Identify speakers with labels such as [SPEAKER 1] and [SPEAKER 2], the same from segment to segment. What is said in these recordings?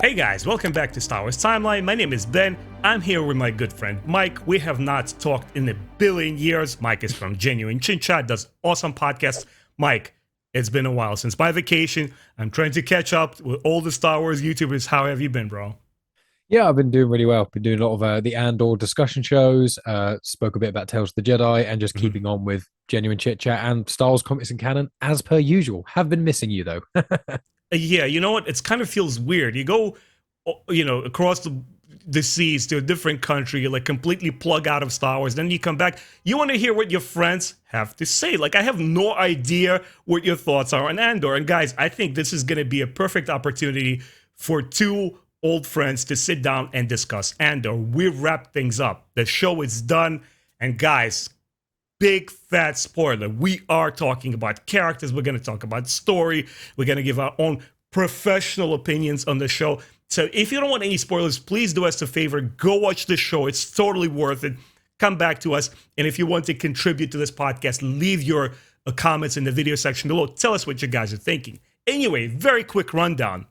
[SPEAKER 1] Hey guys, welcome back to Star Wars Timeline. My name is Ben. I'm here with my good friend Mike. We have not talked in a billion years. Mike is from Genuine Chit-Chat, does awesome podcasts. Mike, it's been a while since my vacation. I'm trying to catch up with all the Star Wars YouTubers. How have you been, bro?
[SPEAKER 2] Yeah, I've been doing really well. Been doing a lot of the Andor discussion shows, spoke a bit about Tales of the Jedi, and just
[SPEAKER 1] Mhm.
[SPEAKER 2] keeping on with genuine chit chat and Star Wars comics and canon as per usual. Have been missing you though.
[SPEAKER 1] Yeah, you know what? It kind of feels weird. You go, across the seas to a different country, you like completely plug out of Star Wars. Then you come back. You want to hear what your friends have to say. Like, I have no idea what your thoughts are on Andor. And guys, I think this is going to be a perfect opportunity for two old friends to sit down and discuss Andor. We wrap things up. The show is done. And guys, big fat spoiler. We are talking about characters. We're going to talk about story. We're going to give our own professional opinions on the show. So if you don't want any spoilers, please do us a favor. Go watch the show. It's totally worth it. Come back to us. And if you want to contribute to this podcast, leave your comments in the video section below. Tell us what you guys are thinking. Anyway, very quick rundown.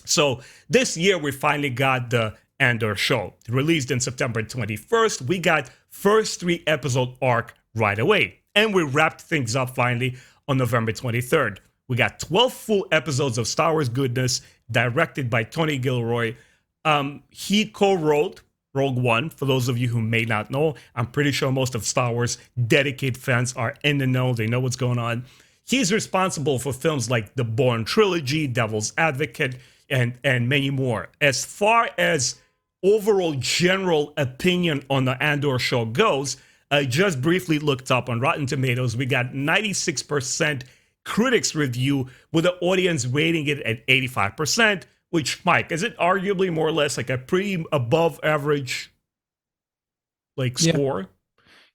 [SPEAKER 1] So this year, we finally got the Andor show. Released in September 21st. We got first 3-episode arc right away. And we wrapped things up finally on November 23rd. We got 12 full episodes of Star Wars goodness, directed by Tony Gilroy. He co-wrote Rogue One, for those of you who may not know. I'm pretty sure most of Star Wars dedicated fans are in the know. They know what's going on. He's responsible for films like the Bourne trilogy, Devil's Advocate, and many more. As far as overall general opinion on the Andor show goes, I just briefly looked up on Rotten Tomatoes. We got 96% critics review, with the audience rating it at 85%, which, Mike, is it arguably more or less like a pretty above average like
[SPEAKER 2] Yeah,
[SPEAKER 1] score?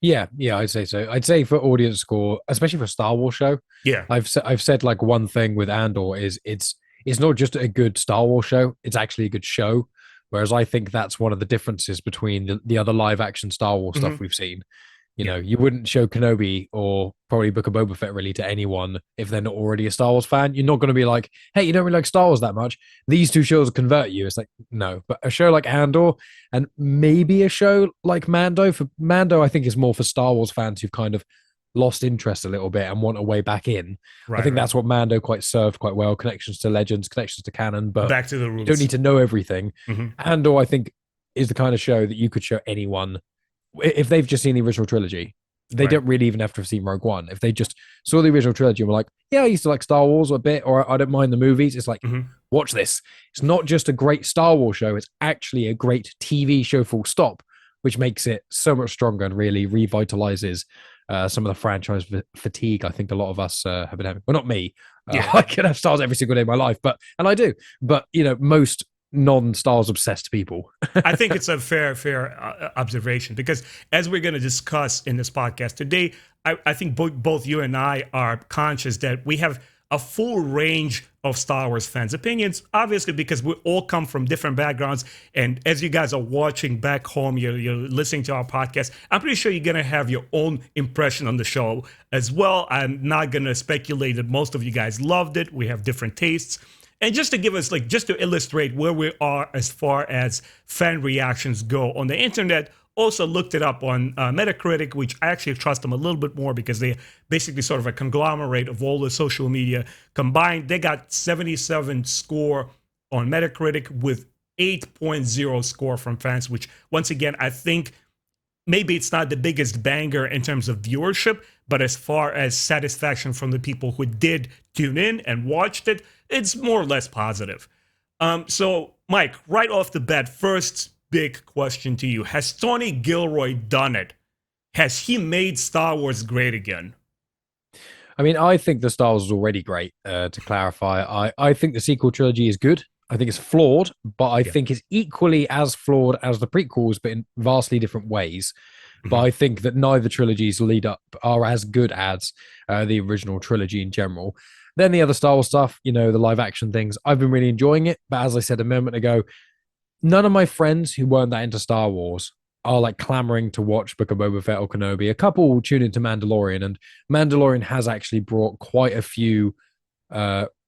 [SPEAKER 2] yeah, I'd say so. I'd say for audience score, especially for a Star Wars show,
[SPEAKER 1] Yeah.
[SPEAKER 2] I've said like one thing with Andor is it's not just a good Star Wars show, it's actually a good show. Whereas I think that's one of the differences between the other live action Star Wars
[SPEAKER 1] Hmm.
[SPEAKER 2] stuff we've seen. You
[SPEAKER 1] Yeah.
[SPEAKER 2] know, you wouldn't show Kenobi or probably Book of Boba Fett really to anyone if they're not already a Star Wars fan. You're not going to be like, hey, you don't really like Star Wars that much. These two shows convert you. It's like, no. But a show like Andor and maybe a show like Mando, for Mando, I think is more for Star Wars fans who've kind of lost interest a little bit and want a way back in. I
[SPEAKER 1] Right,
[SPEAKER 2] think
[SPEAKER 1] right.
[SPEAKER 2] that's what Mando quite served quite well. Connections to legends, connections to canon, but
[SPEAKER 1] Back to the
[SPEAKER 2] you don't
[SPEAKER 1] roots.
[SPEAKER 2] need to know everything.
[SPEAKER 1] Hmm.
[SPEAKER 2] Andor, I think, is the kind of show that you could show anyone if they've just seen the original trilogy. They
[SPEAKER 1] Right.
[SPEAKER 2] don't really even have to have seen Rogue One. If they just saw the original trilogy and were like, yeah, I used to like Star Wars a bit, or I don't mind the movies, it's like,
[SPEAKER 1] Hmm.
[SPEAKER 2] watch this. It's not just a great Star Wars show, it's actually a great TV show, full stop, which makes it so much stronger and really revitalizes some of the franchise fatigue I think a lot of us have been having. Well, not me.
[SPEAKER 1] Yeah.
[SPEAKER 2] I can have stars every single day of my life, and I do. But, most non-stars obsessed people.
[SPEAKER 1] I think it's a fair observation, because as we're going to discuss in this podcast today, I think both you and I are conscious that we have a full range of Star Wars fans' opinions, obviously, because we all come from different backgrounds. And as you guys are watching back home, you're listening to our podcast, I'm pretty sure you're going to have your own impression on the show as well. I'm not going to speculate that most of you guys loved it. We have different tastes. And just to give us, like, just to illustrate where we are as far as fan reactions go on the internet, also looked it up on Metacritic, which I actually trust them a little bit more because they basically sort of a conglomerate of all the social media combined. They got 77 score on Metacritic with 8.0 score from fans, which once again, I think maybe it's not the biggest banger in terms of viewership, but as far as satisfaction from the people who did tune in and watched it, it's more or less positive. So, Mike, right off the bat, first big question to you. Has Tony Gilroy done it? Has he made Star Wars great again?
[SPEAKER 2] I mean, I think the Star Wars is already great. To clarify, I think the sequel trilogy is good. I think it's flawed, but I
[SPEAKER 1] Yeah.
[SPEAKER 2] think it's equally as flawed as the prequels, but in vastly different ways. But
[SPEAKER 1] Mhm.
[SPEAKER 2] I think that neither trilogy's lead up are as good as the original trilogy in general. Then the other Star Wars stuff, the live action things, I've been really enjoying it. But as I said a moment ago, none of my friends who weren't that into Star Wars are like clamoring to watch Book of Boba Fett or Kenobi. A couple will tune into Mandalorian, and Mandalorian has actually brought quite a few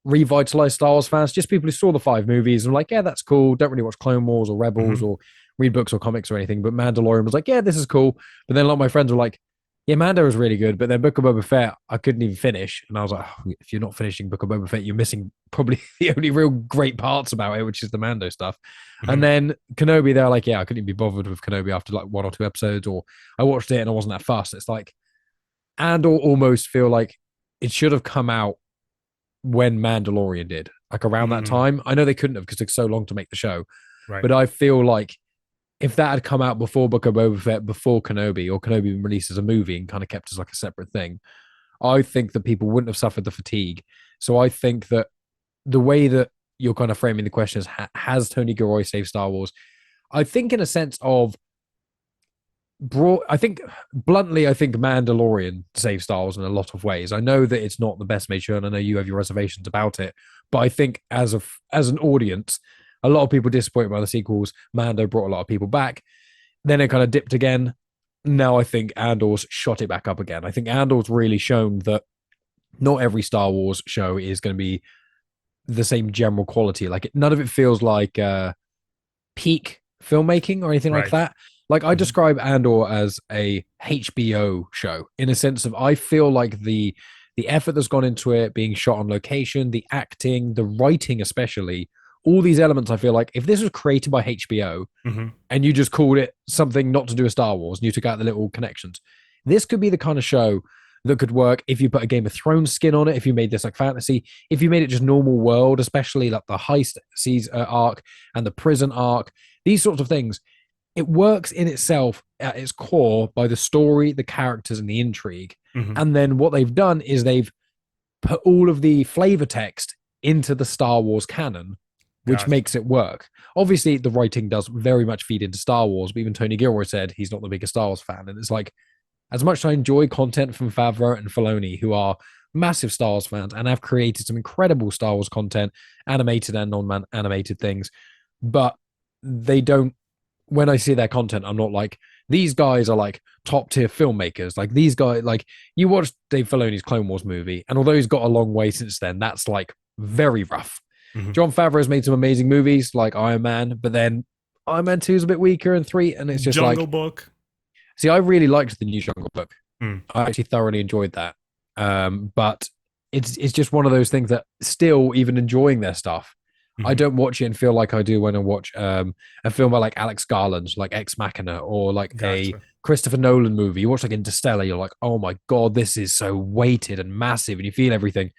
[SPEAKER 2] revitalized Star Wars fans, just people who saw the 5 movies and were like, yeah, that's cool. Don't really watch Clone Wars or Rebels
[SPEAKER 1] Hmm.
[SPEAKER 2] or read books or comics or anything. But Mandalorian was like, yeah, this is cool. But then a lot of my friends were like, yeah, Mando was really good. But then Book of Boba Fett, I couldn't even finish. And I was like, oh, if you're not finishing Book of Boba Fett, you're missing probably the only real great parts about it, which is the Mando stuff. And
[SPEAKER 1] Hmm.
[SPEAKER 2] then Kenobi, they're like, yeah, I couldn't even be bothered with Kenobi after like 1 or 2 episodes, or I watched it and I wasn't that fussed. It's like, and or almost feel like it should have come out when Mandalorian did, like around that
[SPEAKER 1] Hmm.
[SPEAKER 2] time. I know they couldn't have because it took so long to make the show,
[SPEAKER 1] Right.
[SPEAKER 2] but I feel like if that had come out before Book of Boba Fett, before Kenobi, or Kenobi been released as a movie and kind of kept as like a separate thing, I think that people wouldn't have suffered the fatigue. So I think that the way that you're kind of framing the question is, has Tony Gilroy saved Star Wars? I think in a sense of I think bluntly, I think Mandalorian saved Star Wars in a lot of ways. I know that it's not the best made show, and I know you have your reservations about it. But I think as an audience, a lot of people disappointed by the sequels. Mando brought a lot of people back. Then it kind of dipped again. Now I think Andor's shot it back up again. I think Andor's really shown that not every Star Wars show is going to be the same general quality. Like none of it feels like peak filmmaking or anything like
[SPEAKER 1] Right.
[SPEAKER 2] that. Like I
[SPEAKER 1] Hmm.
[SPEAKER 2] describe Andor as a HBO show in a sense of I feel like the effort that's gone into it, being shot on location, the acting, the writing, especially all these elements. I feel like if this was created by HBO
[SPEAKER 1] Hmm.
[SPEAKER 2] and you just called it something not to do with Star Wars and you took out the little connections, this could be the kind of show that could work if you put a Game of Thrones skin on it, if you made this like fantasy, if you made it just normal world, especially like the heist arc and the prison arc, these sorts of things. It works in itself at its core by the story, the characters, and the intrigue.
[SPEAKER 1] Hmm.
[SPEAKER 2] And then what they've done is they've put all of the flavor text into the Star Wars canon, which
[SPEAKER 1] Gotcha.
[SPEAKER 2] makes it work. Obviously, the writing does very much feed into Star Wars, but even Tony Gilroy said he's not the biggest Star Wars fan. And it's like, as much as I enjoy content from Favreau and Filoni, who are massive Star Wars fans and have created some incredible Star Wars content, animated and non-animated things, but they don't. When I see their content, I'm not like these guys are like top tier filmmakers. Like these guys, like you watch Dave Filoni's Clone Wars movie, and although he's got a long way since then, that's like very rough.
[SPEAKER 1] Hmm.
[SPEAKER 2] John Favreau's made some amazing movies like Iron Man, but then Iron Man 2 is a bit weaker and 3, and it's just
[SPEAKER 1] Jungle
[SPEAKER 2] like,
[SPEAKER 1] Book.
[SPEAKER 2] see, I really liked the new Jungle Book.
[SPEAKER 1] Mm.
[SPEAKER 2] I actually thoroughly enjoyed that. But it's just one of those things that still, even enjoying their stuff, I
[SPEAKER 1] Hmm.
[SPEAKER 2] don't watch it and feel like I do when I watch a film by like Alex Garland, like Ex Machina, or like a
[SPEAKER 1] Gotcha.
[SPEAKER 2] Christopher Nolan movie. You watch like Interstellar, you're like, oh my god, this is so weighted and massive, and you feel everything.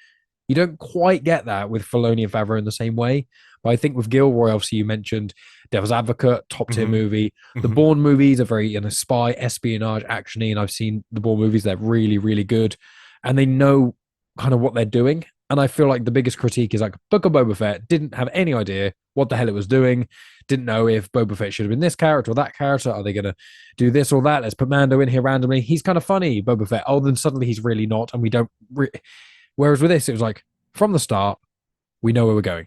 [SPEAKER 2] You don't quite get that with Filoni and Favreau in the same way. But I think with Gilroy, obviously, you mentioned Devil's Advocate, top tier
[SPEAKER 1] Hmm.
[SPEAKER 2] movie. The
[SPEAKER 1] Hmm.
[SPEAKER 2] Bourne movies are very spy, espionage, actiony, and I've seen the Bourne movies. They're really, really good, and they know kind of what they're doing. And I feel like the biggest critique is like Book of Boba Fett didn't have any idea what the hell it was doing. Didn't know if Boba Fett should have been this character or that character. Are they going to do this or that? Let's put Mando in here randomly. He's kind of funny, Boba Fett. Oh, then suddenly he's really not, and we don't. Whereas with this, it was like from the start, we know where we're going.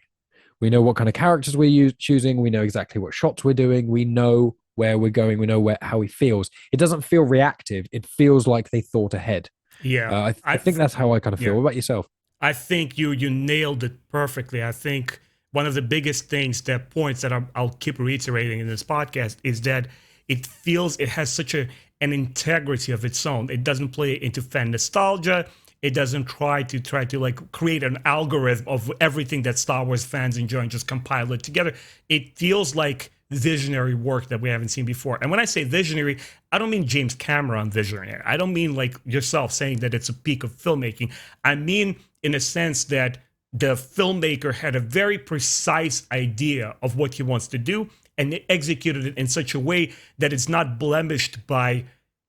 [SPEAKER 2] We know what kind of characters we're choosing. We know exactly what shots we're doing. We know where we're going. We know how he feels. It doesn't feel reactive. It feels like they thought ahead.
[SPEAKER 1] Yeah.
[SPEAKER 2] I think that's how I kind of feel.
[SPEAKER 1] Yeah.
[SPEAKER 2] What about yourself?
[SPEAKER 1] I think you nailed it perfectly. I think one of the biggest things that points that I'll keep reiterating in this podcast is that it feels it has such an integrity of its own. It doesn't play into fan nostalgia. It doesn't try to like create an algorithm of everything that Star Wars fans enjoy and just compile it together. It feels like visionary work that we haven't seen before. And when I say visionary, I don't mean James Cameron visionary. I don't mean like yourself saying that it's a peak of filmmaking. I mean in a sense that the filmmaker had a very precise idea of what he wants to do and they executed it in such a way that it's not blemished by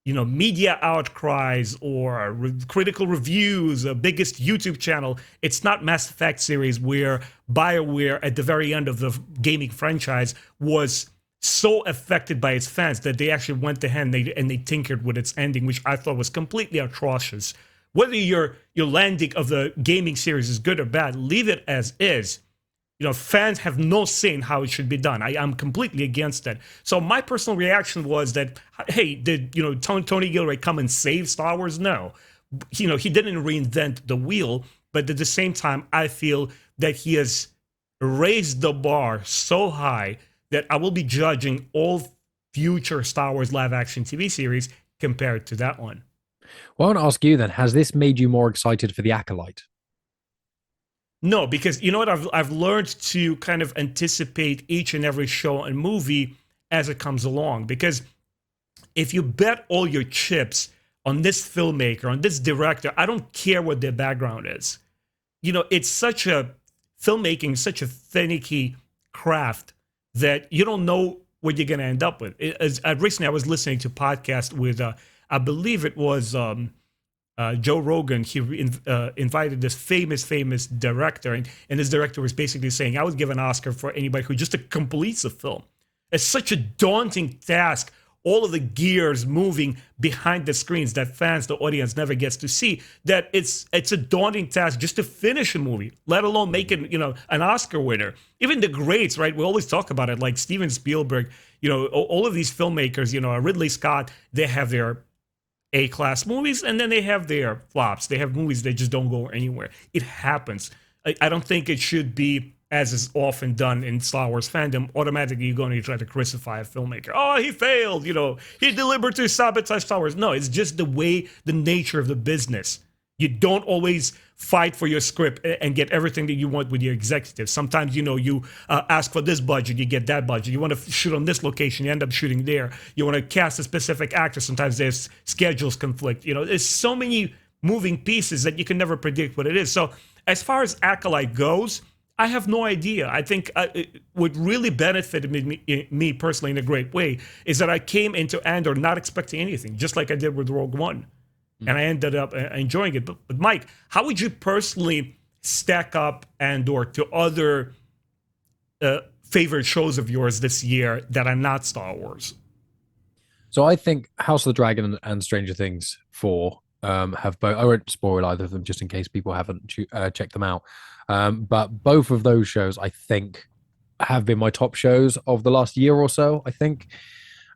[SPEAKER 1] media outcries or critical reviews, a biggest YouTube channel. It's not Mass Effect series where BioWare at the very end of the gaming franchise was so affected by its fans that they actually went ahead and they tinkered with its ending, which I thought was completely atrocious. Whether your landing of the gaming series is good or bad, leave it as is. Fans have no say in how it should be done. I'm completely against that. So my personal reaction was that, hey, did Tony Gilroy come and save Star Wars? No. He didn't reinvent the wheel, but at the same time, I feel that he has raised the bar so high that I will be judging all future Star Wars live action TV series compared to that one.
[SPEAKER 2] Well, I want to ask you then, has this made you more excited for The Acolyte?
[SPEAKER 1] No, because you know what? I've learned to kind of anticipate each and every show and movie as it comes along. Because if you bet all your chips on this filmmaker, on this director, I don't care what their background is. You know, it's such a filmmaking, such a finicky craft that you don't know what you're going to end up with. Recently, I was listening to a podcast with, I believe it was Joe Rogan. He invited this famous director, and this director was basically saying, I would give an Oscar for anybody who just completes a film. It's such a daunting task, all of the gears moving behind the screens that fans, the audience never gets to see, that it's a daunting task just to finish a movie, let alone make it, an Oscar winner. Even the greats, right? We always talk about it, like Steven Spielberg, all of these filmmakers, Ridley Scott, they have their A-class movies, and then they have their flops. They have movies that just don't go anywhere. It happens. I don't think it should be, as is often done in Star Wars fandom, automatically you're going to try to crucify a filmmaker. Oh, he failed, he deliberately sabotaged Star Wars. No, it's just the nature of the business. You don't always fight for your script and get everything that you want with your executives. Sometimes, you ask for this budget, you get that budget. You want to shoot on this location, you end up shooting there. You want to cast a specific actor, sometimes there's schedules conflict. There's so many moving pieces that you can never predict what it is. So as far as Acolyte goes, I have no idea. I think what really benefited me personally in a great way is that I came into Andor not expecting anything, just like I did with Rogue One. And I ended up enjoying it. But Mike, how would you personally stack up Andor to other favorite shows of yours this year that are not Star Wars?
[SPEAKER 2] So I think House of the Dragon and Stranger Things 4 have both. I won't spoil either of them just in case people haven't checked them out. But both of those shows, I think, have been my top shows of the last year or so, I think.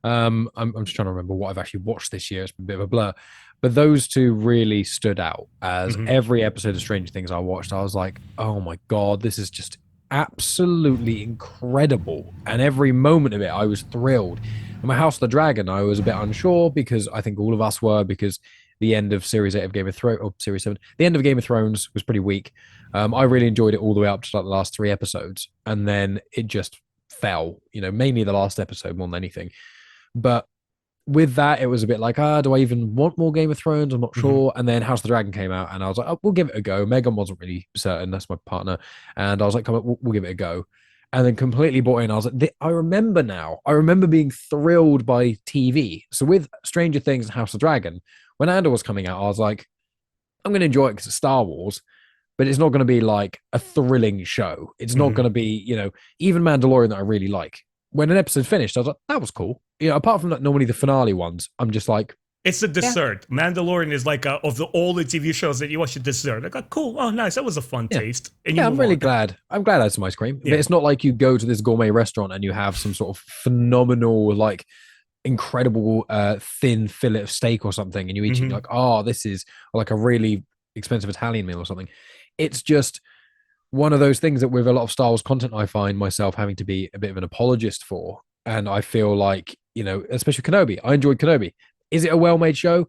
[SPEAKER 2] I'm just trying to remember what I've actually watched this year. It's been a bit of a blur. But those two really stood out as every episode of Stranger Things I watched, I was like, oh my God, this is just absolutely incredible. And every moment of it, I was thrilled. And my House of the Dragon, I was a bit unsure because I think all of us were, because the end of Series 8 of Game of Thrones, or Series 7, the end of Game of Thrones was pretty weak. I really enjoyed it all the way up to like the last 3 episodes. And then it just fell, mainly the last episode more than anything. But with that, it was a bit like, do I even want more Game of Thrones? I'm not sure. And then House of the Dragon came out, and I was like, oh, we'll give it a go. Megan wasn't really certain. That's my partner. And I was like, come on, we'll give it a go. And then completely bought in. I was like, I remember now. I remember being thrilled by TV. So with Stranger Things and House of the Dragon, when Andor was coming out, I was like, I'm going to enjoy it because it's Star Wars, but it's not going to be like a thrilling show. It's not going to be, even Mandalorian that I really like. When an episode finished, I was like, that was cool. Apart from normally the finale ones, I'm just like,
[SPEAKER 1] it's a dessert. Yeah. Mandalorian is like of all the TV shows that you watch, a dessert. Like, cool. Oh, nice. That was a fun taste. And
[SPEAKER 2] I'm really glad. I'm glad I had some ice cream. Yeah. But it's not like you go to this gourmet restaurant and you have some sort of phenomenal, like, incredible thin fillet of steak or something, and you eat it, you're like, oh, this is like a really expensive Italian meal or something. It's just one of those things that with a lot of Star Wars content, I find myself having to be a bit of an apologist for. And I feel like, especially Kenobi, I enjoyed Kenobi. Is it a well-made show?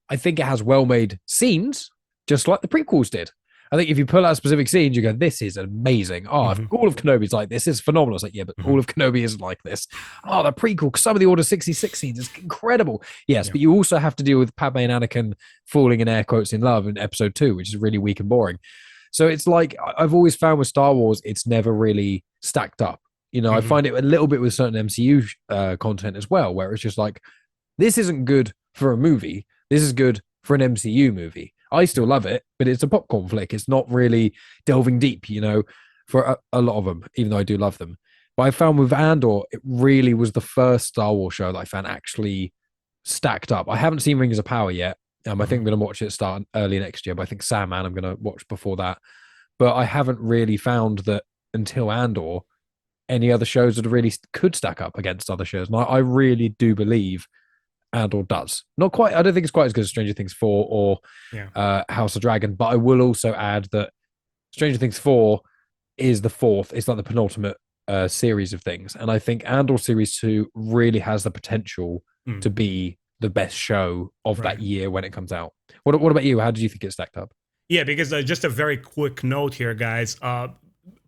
[SPEAKER 2] I think it has well-made scenes, just like the prequels did. I think if you pull out specific scenes, you go, this is amazing. Oh, if all of Kenobi's like this, is phenomenal. It's like, yeah, but all of Kenobi isn't like this. Oh, the prequel, some of the Order 66 scenes is incredible. Yes, but you also have to deal with Padme and Anakin falling in air quotes in love in episode 2, which is really weak and boring. So it's like, I've always found with Star Wars, it's never really stacked up. I find it a little bit with certain MCU content as well, where it's just like, this isn't good for a movie. This is good for an MCU movie. I still love it, but it's a popcorn flick. It's not really delving deep, for a lot of them, even though I do love them. But I found with Andor, it really was the first Star Wars show that I found actually stacked up. I haven't seen Rings of Power yet. I think I'm going to watch it start early next year, but I think Sandman I'm going to watch before that. But I haven't really found that until Andor, any other shows that really could stack up against other shows. And I really do believe Andor does. Not quite. I don't think it's quite as good as Stranger Things 4 or
[SPEAKER 1] Yeah.
[SPEAKER 2] House of Dragon, but I will also add that Stranger Things 4 is the fourth. It's like the penultimate series of things. And I think Andor Series 2 really has the potential
[SPEAKER 1] Mm,
[SPEAKER 2] to be the best show of that
[SPEAKER 1] right.
[SPEAKER 2] year when it comes out. What about you? How did you think it stacked up?
[SPEAKER 1] Yeah, because just a very quick note here, guys.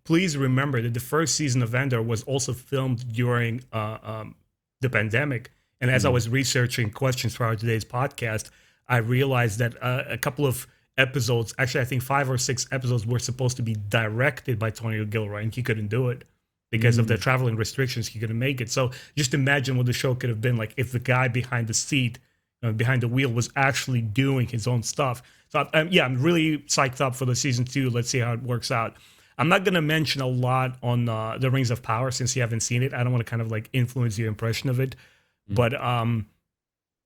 [SPEAKER 1] Please remember that the first season of Andor was also filmed during the pandemic. And as I
[SPEAKER 2] Mm.
[SPEAKER 1] was researching questions for our today's podcast, I realized that a couple of episodes, actually, I think 5 or 6 episodes, were supposed to be directed by Tony Gilroy, and he couldn't do it because of the
[SPEAKER 2] Mm.
[SPEAKER 1] traveling restrictions. He couldn't make it. So just imagine what the show could have been like if the guy behind the seat, behind the wheel, was actually doing his own stuff. So yeah, I'm really psyched up for the season 2. Let's see how it works out. I'm not gonna mention a lot on the Rings of Power since you haven't seen it. I don't want to kind of like influence your impression of it,
[SPEAKER 2] Mm.
[SPEAKER 1] but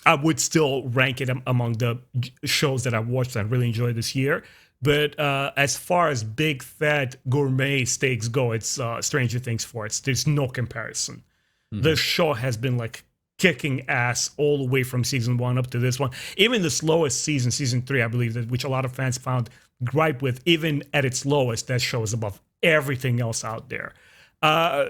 [SPEAKER 1] I would still rank it among the shows that I watched and really enjoyed this year. But as far as big fat gourmet steaks go, it's Stranger Things 4. There's no comparison. The
[SPEAKER 2] Mhm.
[SPEAKER 1] show has been like kicking ass all the way from season 1 up to this one. Even the slowest season, season 3, I believe, that which a lot of fans found gripe with, even at its lowest, that show is above everything else out there. Uh,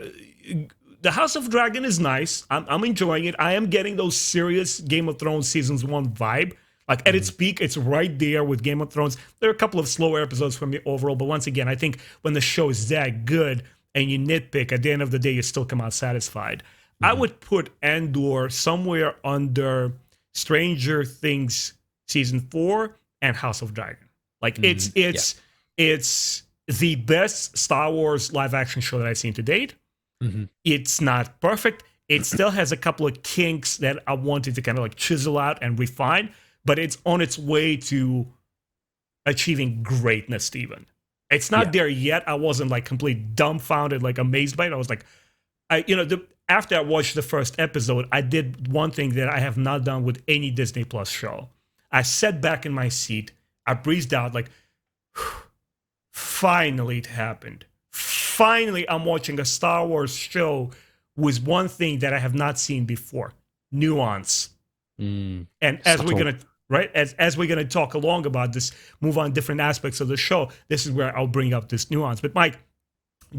[SPEAKER 1] the House of Dragon is nice. I'm enjoying it. I am getting those serious Game of Thrones seasons 1 vibe. Like at its
[SPEAKER 2] Mhm.
[SPEAKER 1] peak, it's right there with Game of Thrones. There are a couple of slower episodes for me overall, but once again, I think when the show is that good and you nitpick, at the end of the day, you still come out satisfied. I
[SPEAKER 2] Mhm.
[SPEAKER 1] would put Andor somewhere under Stranger Things season 4 and House of Dragon. Like it's
[SPEAKER 2] Mhm. Yeah.
[SPEAKER 1] it's it's the best Star Wars live action show that I've seen to date.
[SPEAKER 2] Mhm.
[SPEAKER 1] It's not perfect. It still has a couple of kinks that I wanted to kind of like chisel out and refine, but it's on its way to achieving greatness, Steven. It's not
[SPEAKER 2] Yeah.
[SPEAKER 1] there yet. I wasn't like completely dumbfounded, like amazed by it. I was like, after I watched the first episode, I did one thing that I have not done with any Disney Plus show. I sat back in my seat, I breathed out, like, finally it happened. Finally, I'm watching a Star Wars show with one thing that I have not seen before: nuance.
[SPEAKER 2] Mm.
[SPEAKER 1] And as we're
[SPEAKER 2] Subtle.
[SPEAKER 1] gonna right as we're gonna talk along about this, move on different aspects of the show, this is where I'll bring up this nuance. But Mike,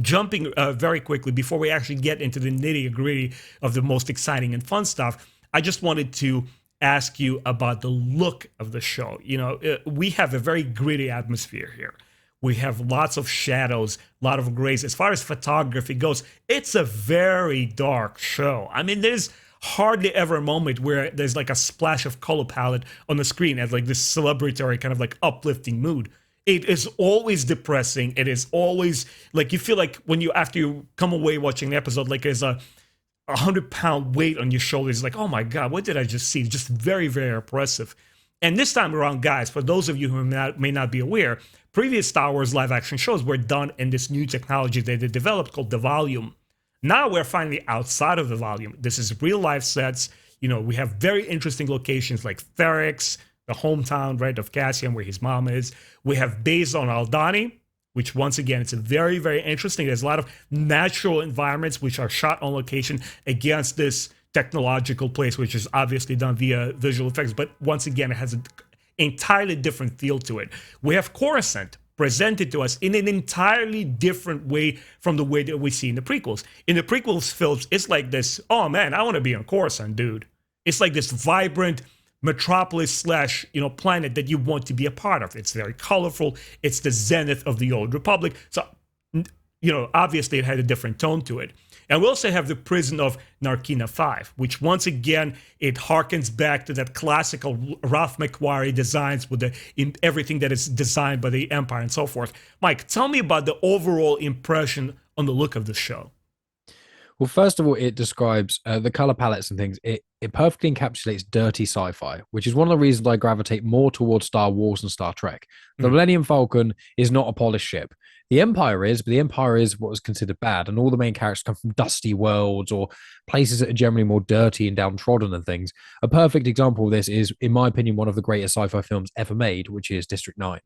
[SPEAKER 1] jumping very quickly before we actually get into the nitty gritty of the most exciting and fun stuff, I just wanted to ask you about the look of the show. We have a very gritty atmosphere here. We have lots of shadows, a lot of grays. As far as photography goes, it's a very dark show. I mean, there's hardly ever a moment where there's like a splash of color palette on the screen as like this celebratory kind of like uplifting mood. It is always depressing. It is always like you feel like when you after you come away watching the episode, like there's a 100-pound weight on your shoulders. Like, oh my God, what did I just see? Just very, very oppressive. And this time around, guys, for those of you who may not be aware, previous Star Wars live action shows were done in this new technology that they developed called the volume. Now we're finally outside of the volume. This is real life sets. We have very interesting locations like Ferrix, the hometown, right, of Cassian, where his mom is. We have Baze on Aldani, which once again, it's a very, very interesting. There's a lot of natural environments which are shot on location against this technological place, which is obviously done via visual effects. But once again, it has an entirely different feel to it. We have Coruscant presented to us in an entirely different way from the way that we see in the prequels. In the prequels films, it's like this, oh man, I want to be on Coruscant, dude. It's like this vibrant metropolis slash planet that you want to be a part of. It's very colorful. It's the zenith of the old republic. So obviously it had a different tone to it. And we also have the prison of Narkina 5, which once again, it harkens back to that classical Ralph McQuarrie designs with everything that is designed by the Empire and so forth. Mike, tell me about the overall impression on the look of the show.
[SPEAKER 2] Well, first of all, it describes the color palettes and things. It perfectly encapsulates dirty sci-fi, which is one of the reasons I gravitate more towards Star Wars and Star Trek. The Millennium Falcon is not a polished ship. The Empire is, but the Empire is what was considered bad, and all the main characters come from dusty worlds or places that are generally more dirty and downtrodden and things. A perfect example of this is, in my opinion, one of the greatest sci-fi films ever made, which is District 9.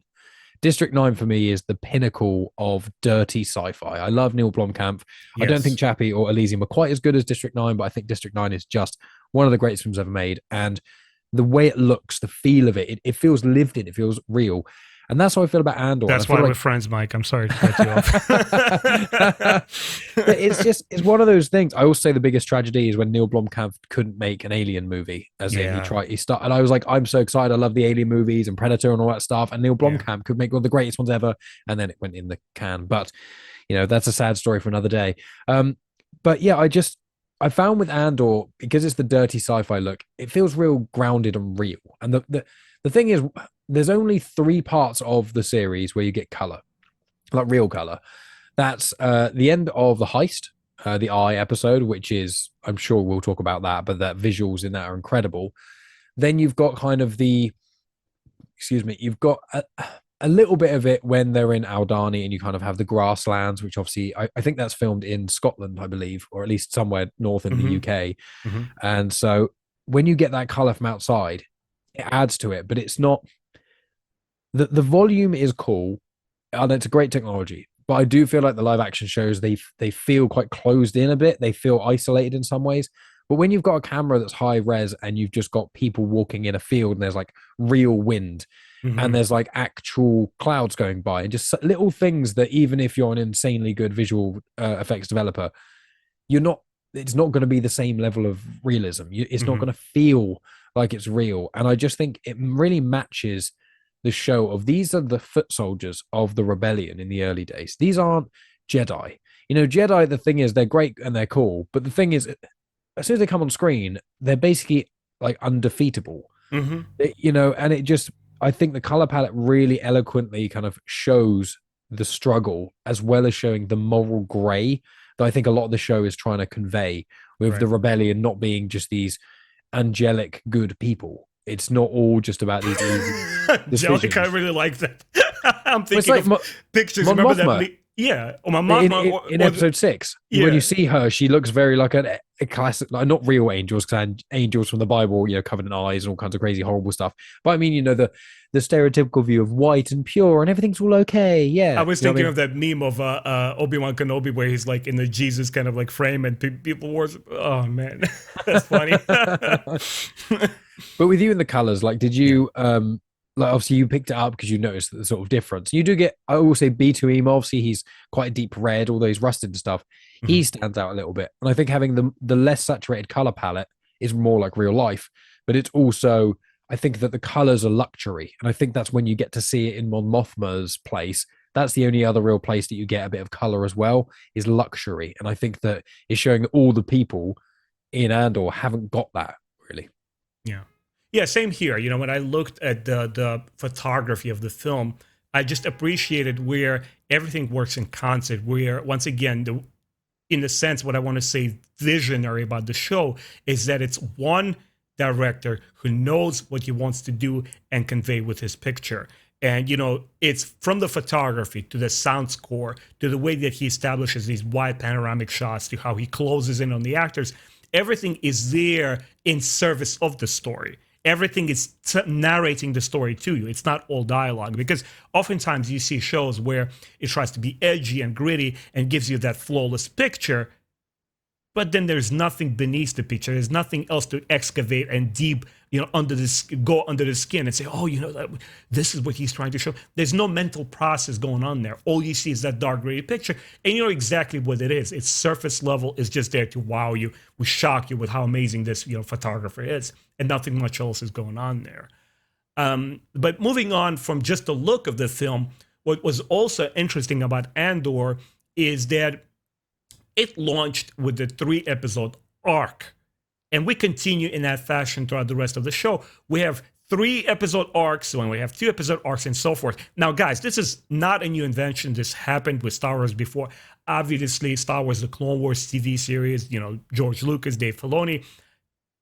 [SPEAKER 2] District 9 for me is the pinnacle of dirty sci-fi. I love Neil Blomkamp. I don't think
[SPEAKER 1] Yes.
[SPEAKER 2] Chappie or Elysium are quite as good as District 9, but I think District 9 is just one of the greatest films ever made. And the way it looks, the feel of it feels lived in, it feels real. And that's how I feel about Andor. And I
[SPEAKER 1] That's
[SPEAKER 2] feel
[SPEAKER 1] why we're
[SPEAKER 2] like
[SPEAKER 1] friends, Mike. I'm sorry to cut you
[SPEAKER 2] but
[SPEAKER 1] off.
[SPEAKER 2] it's one of those things. I also say the biggest tragedy is when Neil Blomkamp couldn't make an Alien movie, as in
[SPEAKER 1] Yeah.
[SPEAKER 2] he started, and I was like, I'm so excited, I love the Alien movies and Predator and all that stuff, and Neil
[SPEAKER 1] Yeah.
[SPEAKER 2] Blomkamp could make one of the greatest ones ever, and then it went in the can. But that's a sad story for another day. But yeah, I found with Andor, because it's the dirty sci-fi look, it feels real grounded and real. And the thing is, there's only 3 parts of the series where you get color, like real color. That's the end of the heist, the Eye episode, which is, I'm sure we'll talk about that, but the visuals in that are incredible. Then you've got kind of you've got a little bit of it when they're in Aldani and you kind of have the grasslands, which obviously I think that's filmed in Scotland, I believe, or at least somewhere north in the
[SPEAKER 1] Hmm.
[SPEAKER 2] UK.
[SPEAKER 1] Hmm.
[SPEAKER 2] And so when you get that color from outside, it adds to it, but it's not the volume is cool and it's a great technology. But I do feel like the live action shows they feel quite closed in a bit. They feel isolated in some ways. But when you've got a camera that's high res and you've just got people walking in a field and there's like real wind and
[SPEAKER 1] Hmm.
[SPEAKER 2] there's like actual clouds going by and just little things that even if you're an insanely good visual effects developer, you're not. It's not going to be the same level of realism. It's not
[SPEAKER 1] Hmm.
[SPEAKER 2] going to feel like it's real. And I just think it really matches the show of these are the foot soldiers of the rebellion in the early days. These aren't Jedi. Jedi, the thing is, they're great and they're cool. But the thing is, as soon as they come on screen, they're basically like undefeatable.
[SPEAKER 1] Hmm.
[SPEAKER 2] And it just, I think the color palette really eloquently kind of shows the struggle as well as showing the moral gray that I think a lot of the show is trying to convey with the
[SPEAKER 1] Right.
[SPEAKER 2] rebellion not being just these angelic good people. It's not all just about these easy
[SPEAKER 1] Angelica, I
[SPEAKER 2] decisions.
[SPEAKER 1] really like that. I'm
[SPEAKER 2] Well, it's
[SPEAKER 1] thinking
[SPEAKER 2] like
[SPEAKER 1] of pictures.
[SPEAKER 2] Mon
[SPEAKER 1] Remember that?
[SPEAKER 2] Mothma
[SPEAKER 1] Yeah, or my
[SPEAKER 2] in,
[SPEAKER 1] Mothma,
[SPEAKER 2] in, in
[SPEAKER 1] or
[SPEAKER 2] episode 6. When you
[SPEAKER 1] yeah.
[SPEAKER 2] see her, she looks very like a classic, like not real angels, because angels from the Bible, covered in eyes and all kinds of crazy, horrible stuff. But I mean, the stereotypical view of white and pure and everything's all okay.
[SPEAKER 1] I
[SPEAKER 2] Yeah.
[SPEAKER 1] was
[SPEAKER 2] You know what
[SPEAKER 1] thinking
[SPEAKER 2] I
[SPEAKER 1] of that meme of Obi-Wan Kenobi where he's like in the Jesus kind of like frame and people worship. Oh man, that's funny.
[SPEAKER 2] mean? But with you in the colors, like, did
[SPEAKER 1] Yeah.
[SPEAKER 2] you like obviously you picked it up because you noticed the sort of difference. You do get, I will say, B2 obviously he's quite a deep red, although he's rusted and stuff. He
[SPEAKER 1] Mhm.
[SPEAKER 2] stands out a little bit. And I think having the less saturated color palette is more like real life, but it's also, I think that the colors are luxury. And I think that's when you get to see it in Mon Mothma's place. That's the only other real place that you get a bit of color as well, is luxury. And I think that is showing that all the people in Andor haven't got that really.
[SPEAKER 1] Yeah. Yeah, same here. When I looked at the photography of the film, I just appreciated where everything works in concert, where once again, in the sense, what I want to say visionary about the show is that it's one director who knows what he wants to do and convey with his picture. And it's from the photography to the sound score to the way that he establishes these wide panoramic shots to how he closes in on the actors. Everything is there in service of the story. Everything is narrating the story to you. It's not all dialogue, because oftentimes you see shows where it tries to be edgy and gritty and gives you that flawless picture, but then there's nothing beneath the picture. There's nothing else to excavate and deep, go under the skin and say, oh, this is what he's trying to show. There's no mental process going on there. All you see is that dark gray picture, and you know exactly what it is. It's surface level. It's just there to wow you, we shock you with how amazing this, photographer is, and nothing much else is going on there. But moving on from just the look of the film, what was also interesting about Andor is that it launched with the 3-episode arc. And we continue in that fashion throughout the rest of the show. We have 3-episode arcs, and we have 2-episode arcs, and so forth. Now, guys, this is not a new invention. This happened with Star Wars before. Obviously, Star Wars, the Clone Wars TV series, George Lucas, Dave Filoni.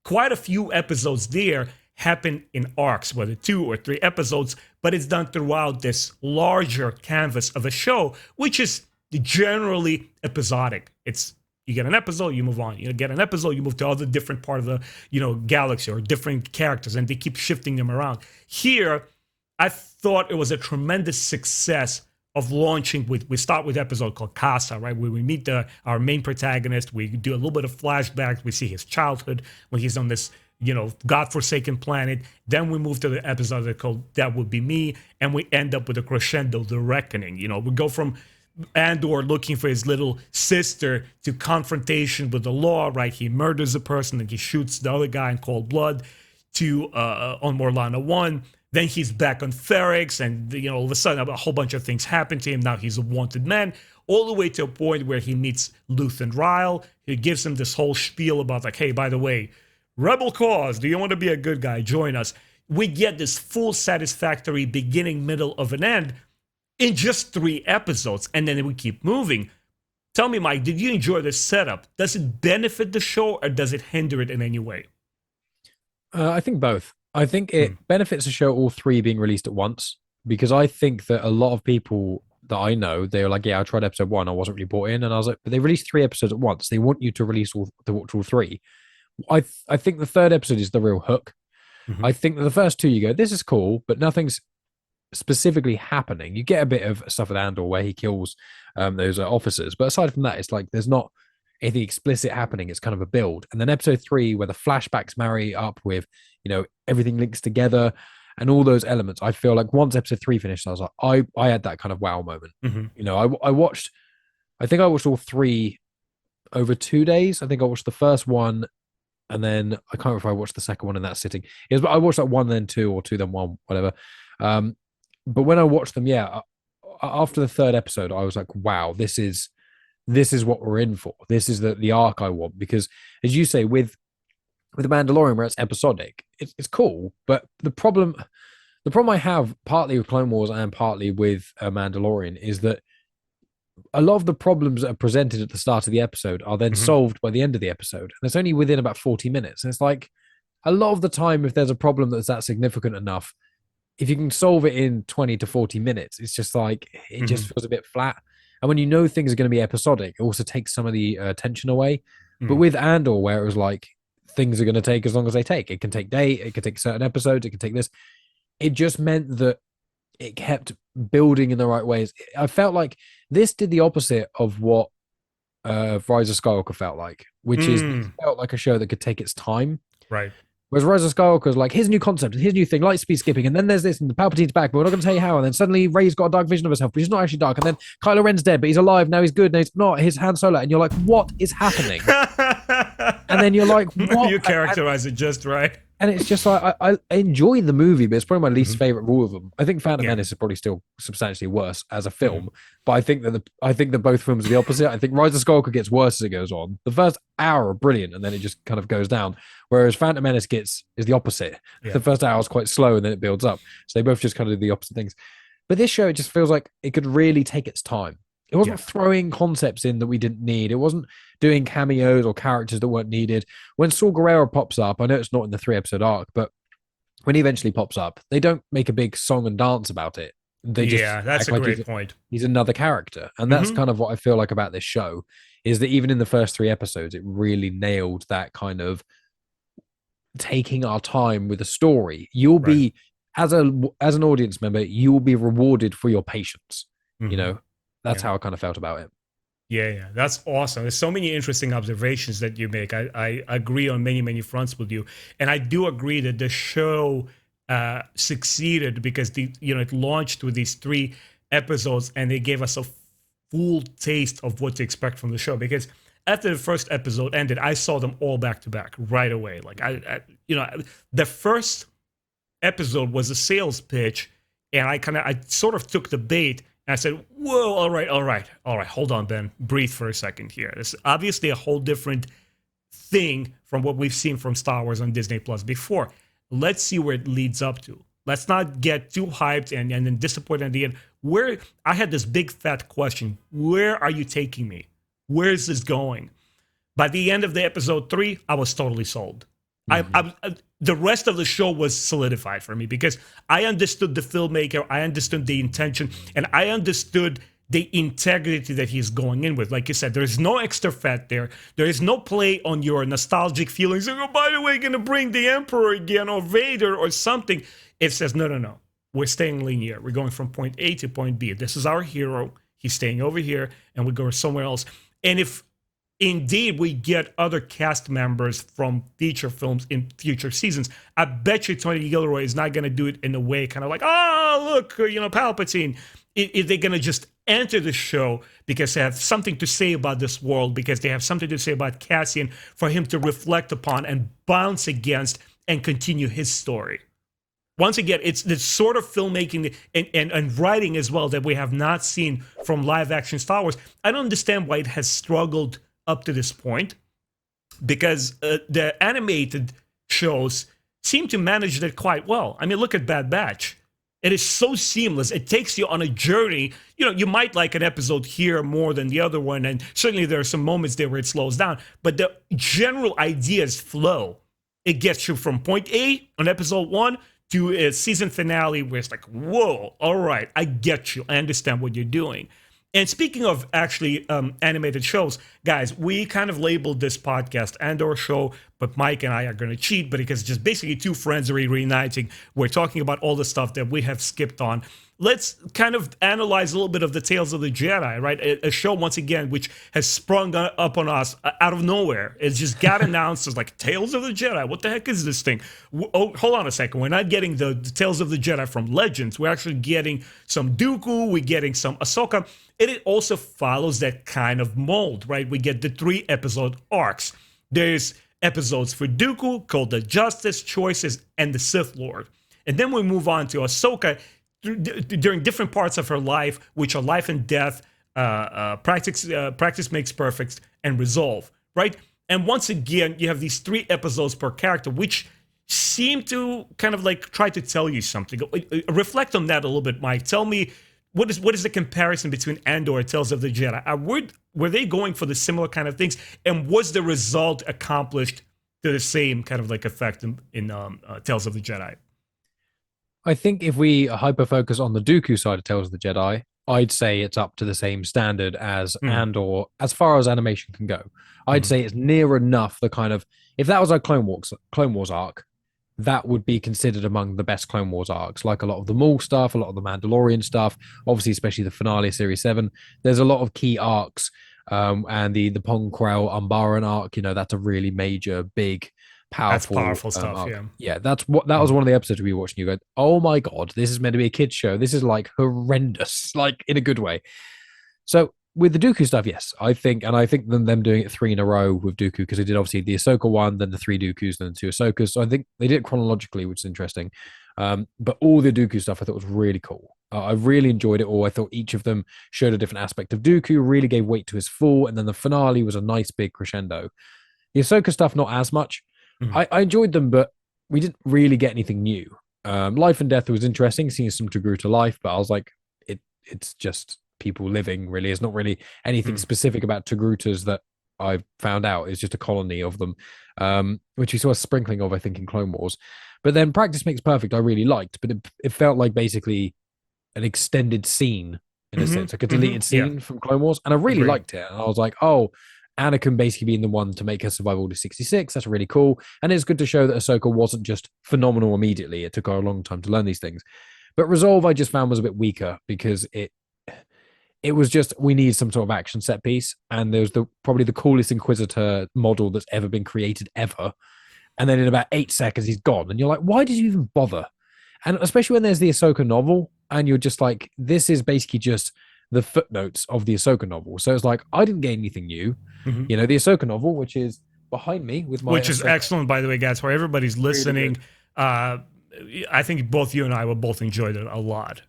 [SPEAKER 1] Quite a few episodes there happen in arcs, whether 2 or 3 episodes, but it's done throughout this larger canvas of a show, which is generally episodic. It's, you get an episode, you move on. You get an episode, you move to other different part of the, galaxy or different characters, and they keep shifting them around. Here, I thought it was a tremendous success of launching with. We start with an episode called Casa, right, where we meet our main protagonist. We do a little bit of flashbacks. We see his childhood when he's on this, godforsaken planet. Then we move to the episode called That Would Be Me, and we end up with a crescendo, The Reckoning. We go from Andor looking for his little sister to confrontation with the law, right? He murders a person and he shoots the other guy in cold blood to on Morlana 1. Then he's back on Ferrex, and all of a sudden a whole bunch of things happen to him. Now he's a wanted man, all the way to a point where he meets Luthen Ryle. He gives him this whole spiel about like, hey, by the way, rebel cause, do you want to be a good guy? Join us. We get this full satisfactory beginning, middle of an end in just 3 episodes, and then we keep moving. Tell me, Mike, did you enjoy this setup? Does it benefit the show or does it hinder it in any way?
[SPEAKER 2] I think both. I think it benefits the show all 3 being released at once, because I think that a lot of people that I know, they're like, yeah, I tried episode 1, I wasn't really bought in, and I was like, but they released 3 episodes at once. They want you to release all 3. I think the 3rd episode is the real hook.
[SPEAKER 1] Mm-hmm.
[SPEAKER 2] I think that the first 2 you go, this is cool, but nothing's specifically happening. You get a bit of stuff with Andor where he kills those officers, but aside from that, it's like there's not anything explicit happening. It's kind of a build. And then episode 3, where the flashbacks marry up with, everything links together and all those elements. I feel like once episode 3 finished, I was like, I had that kind of wow moment.
[SPEAKER 1] Mm-hmm.
[SPEAKER 2] I think I watched all 3 over 2 days. I think I watched the first one, and then I can't remember if I watched the second one in that sitting. I watched like 1 then 2, or 2 then 1, whatever. But when I watched them, after the 3rd episode, I was like, wow, this is what we're in for. This is the arc I want, because as you say, with The Mandalorian, where it's episodic, it's cool. But the problem I have, partly with Clone Wars and partly with Mandalorian, is that a lot of the problems that are presented at the start of the episode are then solved by the end of the episode. And it's only within about 40 minutes. And it's like, a lot of the time, if there's a problem that's that significant enough, if you can solve it in 20 to 40 minutes, it's just like, it just feels a bit flat. And when things are going to be episodic, it also takes some of the tension away. But with Andor, where it was like, things are going to take as long as they take. It can take it can take certain episodes, it can take this. It just meant that it kept building in the right ways. I felt like this did the opposite of what Rise of Skywalker felt like, which is, it felt like a show that could take its time.
[SPEAKER 1] Right.
[SPEAKER 2] Whereas Rise of Skywalker is like, here's a new concept, here's a new thing, light speed skipping, and then there's this, and the Palpatine's back, but we're not going to tell you how. And then suddenly Rey's got a dark vision of herself, but she's not actually dark. And then Kylo Ren's dead, but he's alive, now he's good, now he's not. His Han Solo, and you're like, what is happening? And then you're like, what?
[SPEAKER 1] You characterize it just right.
[SPEAKER 2] And it's just like, I enjoy the movie, but it's probably my least favorite of all of them. I think Phantom Menace is probably still substantially worse as a film, but I think that both films are the opposite. I think Rise of Skywalker gets worse as it goes on. The first hour are brilliant, and then it just kind of goes down. Whereas Phantom Menace is the opposite. The first hour is quite slow, and then it builds up. So they both just kind of do the opposite things. But this show, it just feels like it could really take its time. It wasn't throwing concepts in that we didn't need. It wasn't doing cameos or characters that weren't needed. When Saw Gerrera pops up, I know it's not in the 3-episode arc, but when he eventually pops up, they don't make a big song and dance about it. They just
[SPEAKER 1] that's a great point.
[SPEAKER 2] He's another character. And that's kind of what I feel like about this show, is that even in the first 3 episodes, it really nailed that kind of taking our time with a story. You'll be, as an audience member, you will be rewarded for your patience. That's how I kind of felt about it.
[SPEAKER 1] Yeah, that's awesome. There's so many interesting observations that you make. I agree on many fronts with you, and I do agree that the show succeeded because it launched with these 3 episodes, and they gave us a full taste of what to expect from the show. Because after the first episode ended, I saw them all back to back right away. Like the first episode was a sales pitch, and I sort of took the bait. And I said, whoa, all right. Hold on, Ben. Breathe for a second here. This is obviously a whole different thing from what we've seen from Star Wars on Disney Plus before. Let's see where it leads up to. Let's not get too hyped and then disappointed at the end. I had this big fat question. Where are you taking me? Where is this going? By the end of the episode 3, I was totally sold. The rest of the show was solidified for me because I understood the filmmaker, I understood the intention, and I understood the integrity that he's going in with. Like you said, there's no extra fat there. There is no play on your nostalgic feelings. Oh, by the way, going to bring the Emperor again or Vader or something. It says, no. we're staying linear. We're going from point A to point B. This is our hero. He's staying over here, and we go somewhere else. And if indeed we get other cast members from feature films in future seasons, I bet you Tony Gilroy is not going to do it in a way kind of like, oh, look, Palpatine. If they're going to just enter the show because they have something to say about this world, because they have something to say about Cassian for him to reflect upon and bounce against and continue his story. Once again, it's the sort of filmmaking and writing as well that we have not seen from live action Star Wars. I don't understand why it has struggled up to this point, because the animated shows seem to manage that quite well. I mean, look at Bad Batch. It is so seamless. It takes you on a journey. You might like an episode here more than the other one, and certainly there are some moments there where it slows down, but the general ideas flow. It gets you from point A on episode 1 to a season finale where it's like, whoa, all right, I get you. I understand what you're doing. And speaking of actually animated shows, guys, we kind of labeled this podcast Andor show, but Mike and I are going to cheat, but because it's just basically two friends reuniting. We're talking about all the stuff that we have skipped on. Let's kind of analyze a little bit of the Tales of the Jedi, right? A show, once again, which has sprung up on us out of nowhere. It just got announced as like Tales of the Jedi. What the heck is this thing? Oh, hold on a second. We're not getting the Tales of the Jedi from Legends. We're actually getting some Dooku. We're getting some Ahsoka. And it also follows that kind of mold, right? We get the 3 episode arcs. There's episodes for Dooku called The Justice, Choices, and the Sith Lord. And then we move on to Ahsoka during different parts of her life, which are life and death, practice makes perfect, and resolve, right? And once again, you have these 3 episodes per character, which seem to kind of like try to tell you something. Reflect on that a little bit, Mike. Tell me, what is the comparison between Andor and Tales of the Jedi? Were they going for the similar kind of things? And was the result accomplished to the same kind of like effect in Tales of the Jedi?
[SPEAKER 2] I think if we hyper focus on the Dooku side of Tales of the Jedi, I'd say it's up to the same standard as Andor as far as animation can go. I'd say it's near enough the kind of, if that was our Clone Wars arc, that would be considered among the best Clone Wars arcs, like a lot of the Maul stuff, a lot of the Mandalorian stuff, obviously, especially the finale, Series 7. There's a lot of key arcs, and the Pong Krell Umbaran arc, that's a really major, big, powerful
[SPEAKER 1] stuff,
[SPEAKER 2] arc.
[SPEAKER 1] yeah.
[SPEAKER 2] Yeah, that was one of the episodes we were watching. You go, oh my God, this is meant to be a kid's show. This is like horrendous, like in a good way. So with the Dooku stuff, yes, I think them doing it 3 in a row with Dooku, because they did obviously the Ahsoka one, then the 3 Dookus, then the 2 Ahsokas. So I think they did it chronologically, which is interesting. But all the Dooku stuff I thought was really cool. I really enjoyed it all. I thought each of them showed a different aspect of Dooku, really gave weight to his fall, and then the finale was a nice big crescendo. The Ahsoka stuff, not as much. I enjoyed them, but we didn't really get anything new. Life and Death was interesting, seeing some Togruta life, but I was like, it's just people living, really. It's not really anything specific about Togrutas that I found out. It's just a colony of them, which we saw a sprinkling of, I think, in Clone Wars. But then Practice Makes Perfect, I really liked, but it felt like basically an extended scene in a sense, like a deleted scene from Clone Wars, and I really liked it. And I was like, oh, Anakin basically being the one to make her survive Order 66. That's really cool. And it's good to show that Ahsoka wasn't just phenomenal immediately. It took her a long time to learn these things. But Resolve, I just found, was a bit weaker, because it was just, we need some sort of action set piece. And there was probably the coolest Inquisitor model that's ever been created ever. And then in about 8 seconds, he's gone. And you're like, why did you even bother? And especially when there's the Ahsoka novel, and you're just like, this is basically just the footnotes of the Ahsoka novel. So it's like, I didn't get anything new. The Ahsoka novel, which is behind me with my...
[SPEAKER 1] Which is excellent, by the way, guys, for everybody's listening. Really, I think both you and I will both enjoyed it a lot.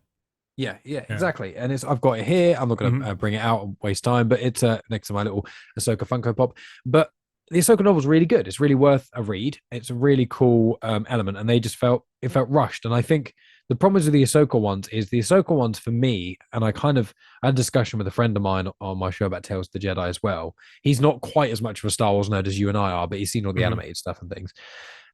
[SPEAKER 2] Yeah, exactly. And I've got it here. I'm not going to bring it out and waste time, but it's next to my little Ahsoka Funko Pop. But the Ahsoka novel is really good. It's really worth a read. It's a really cool element, and it felt rushed. And I think the problems with the Ahsoka ones for me, and I had a discussion with a friend of mine on my show about Tales of the Jedi as well. He's not quite as much of a Star Wars nerd as you and I are, but he's seen all the animated stuff and things.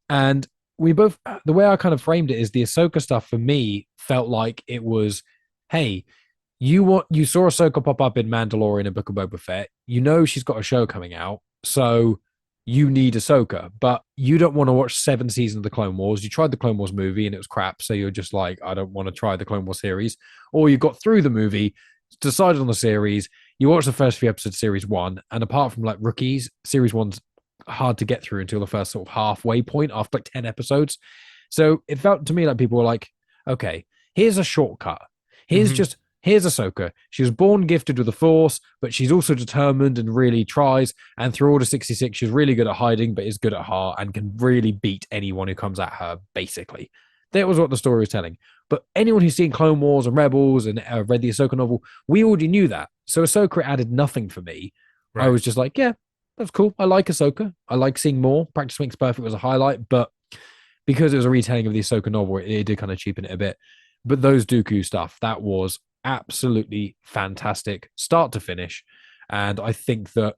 [SPEAKER 2] And we both, the way I kind of framed it is the Ahsoka stuff for me felt like it was, hey, you saw Ahsoka pop up in Mandalorian and Book of Boba Fett. She's got a show coming out. So you need Ahsoka, but you don't want to watch 7 seasons of the Clone Wars. You tried the Clone Wars movie and it was crap, so you're just like, I don't want to try the Clone Wars series. Or you got through the movie, decided on the series, you watched the first few episodes of series one, and apart from like rookies, series one's hard to get through until the first sort of halfway point after like 10 episodes. So it felt to me like people were like, okay, here's a shortcut. Here's Ahsoka. She was born gifted with the Force, but she's also determined and really tries. And through Order 66, she's really good at hiding, but is good at heart and can really beat anyone who comes at her, basically. That was what the story was telling. But anyone who's seen Clone Wars and Rebels and read the Ahsoka novel, we already knew that. So Ahsoka added nothing for me.
[SPEAKER 1] Right.
[SPEAKER 2] I was just like, yeah, that's cool. I like Ahsoka. I like seeing more. Practice Makes Perfect was a highlight, but because it was a retelling of the Ahsoka novel, it did kind of cheapen it a bit. But those Dooku stuff, that was absolutely fantastic, start to finish. And I think that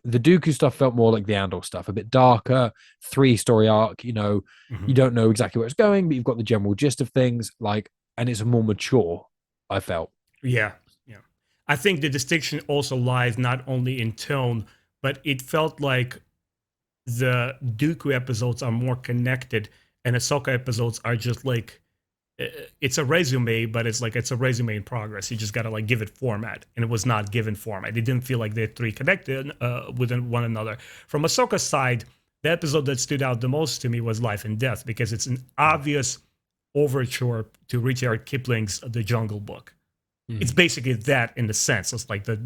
[SPEAKER 2] the Dooku stuff felt more like the Andor stuff, a bit darker, 3-story arc. You don't know exactly where it's going, but you've got the general gist of things. And it's more mature, I felt.
[SPEAKER 1] Yeah. I think the distinction also lies not only in tone, but it felt like the Dooku episodes are more connected, and Ahsoka episodes are just like, it's a resume, but it's a resume in progress. You just gotta like give it format, and it was not given format. It didn't feel like they're three connected within one another. From Ahsoka's side, the episode that stood out the most to me was Life and Death, because it's an obvious overture to Rudyard Kipling's The Jungle Book. It's basically that in the sense. It's like the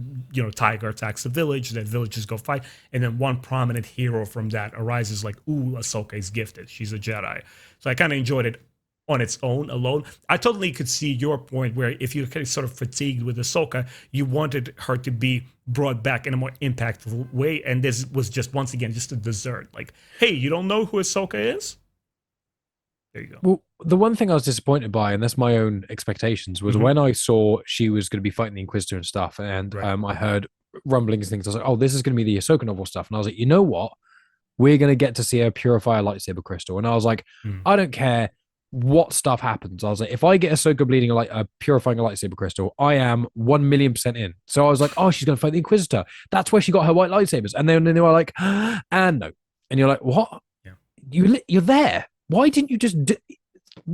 [SPEAKER 1] tiger attacks the village, the villagers go fight, and then one prominent hero from that arises like, ooh, Ahsoka is gifted. She's a Jedi. So I kind of enjoyed it on its own, alone. I totally could see your point where if you're kind of sort of fatigued with Ahsoka, you wanted her to be brought back in a more impactful way, and this was just, once again, just a dessert. Like, hey, you don't know who Ahsoka is? There you go.
[SPEAKER 2] Well, the one thing I was disappointed by, and that's my own expectations, was when I saw she was going to be fighting the Inquisitor and stuff, and I heard rumblings and things. I was like, oh, this is going to be the Ahsoka novel stuff. And I was like, you know what? We're going to get to see her purify a lightsaber crystal. And I was like, I don't care what stuff happens. I was like, if I get Ahsoka bleeding purifying a lightsaber crystal, I am 1,000,000% in. So I was like, oh, she's going to fight the Inquisitor. That's where she got her white lightsabers. And then they were like, and no. And you're like, what? Yeah. You're there. Why didn't you just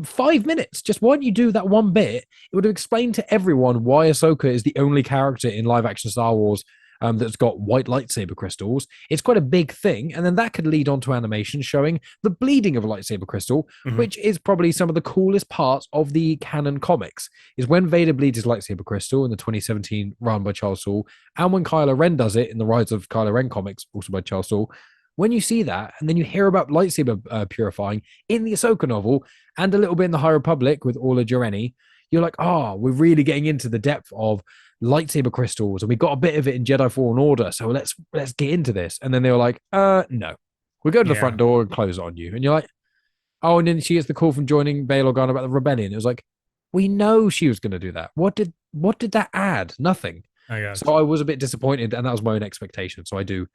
[SPEAKER 2] 5 minutes? Just why don't you do that one bit? It would have explained to everyone why Ahsoka is the only character in live action Star Wars that's got white lightsaber crystals. It's quite a big thing. And then that could lead on to animation showing the bleeding of a lightsaber crystal, which is probably some of the coolest parts of the canon comics, is when Vader bleeds his lightsaber crystal in the 2017 run by Charles Soule, and when Kylo Ren does it in the Rise of Kylo Ren comics, also by Charles Soule. When you see that, and then you hear about lightsaber purifying in the Ahsoka novel, and a little bit in the High Republic with Orla Jareni, you're like, oh, we're really getting into the depth of lightsaber crystals, and we got a bit of it in Jedi Fallen Order, so let's get into this. And then they were like, no, we go to the front door and close it on you. And you're like, oh, and then she gets the call from joining Bail Organa about the rebellion. It was like, we know she was going to do that. What did that add? Nothing. So I was a bit disappointed, and that was my own expectation. So I do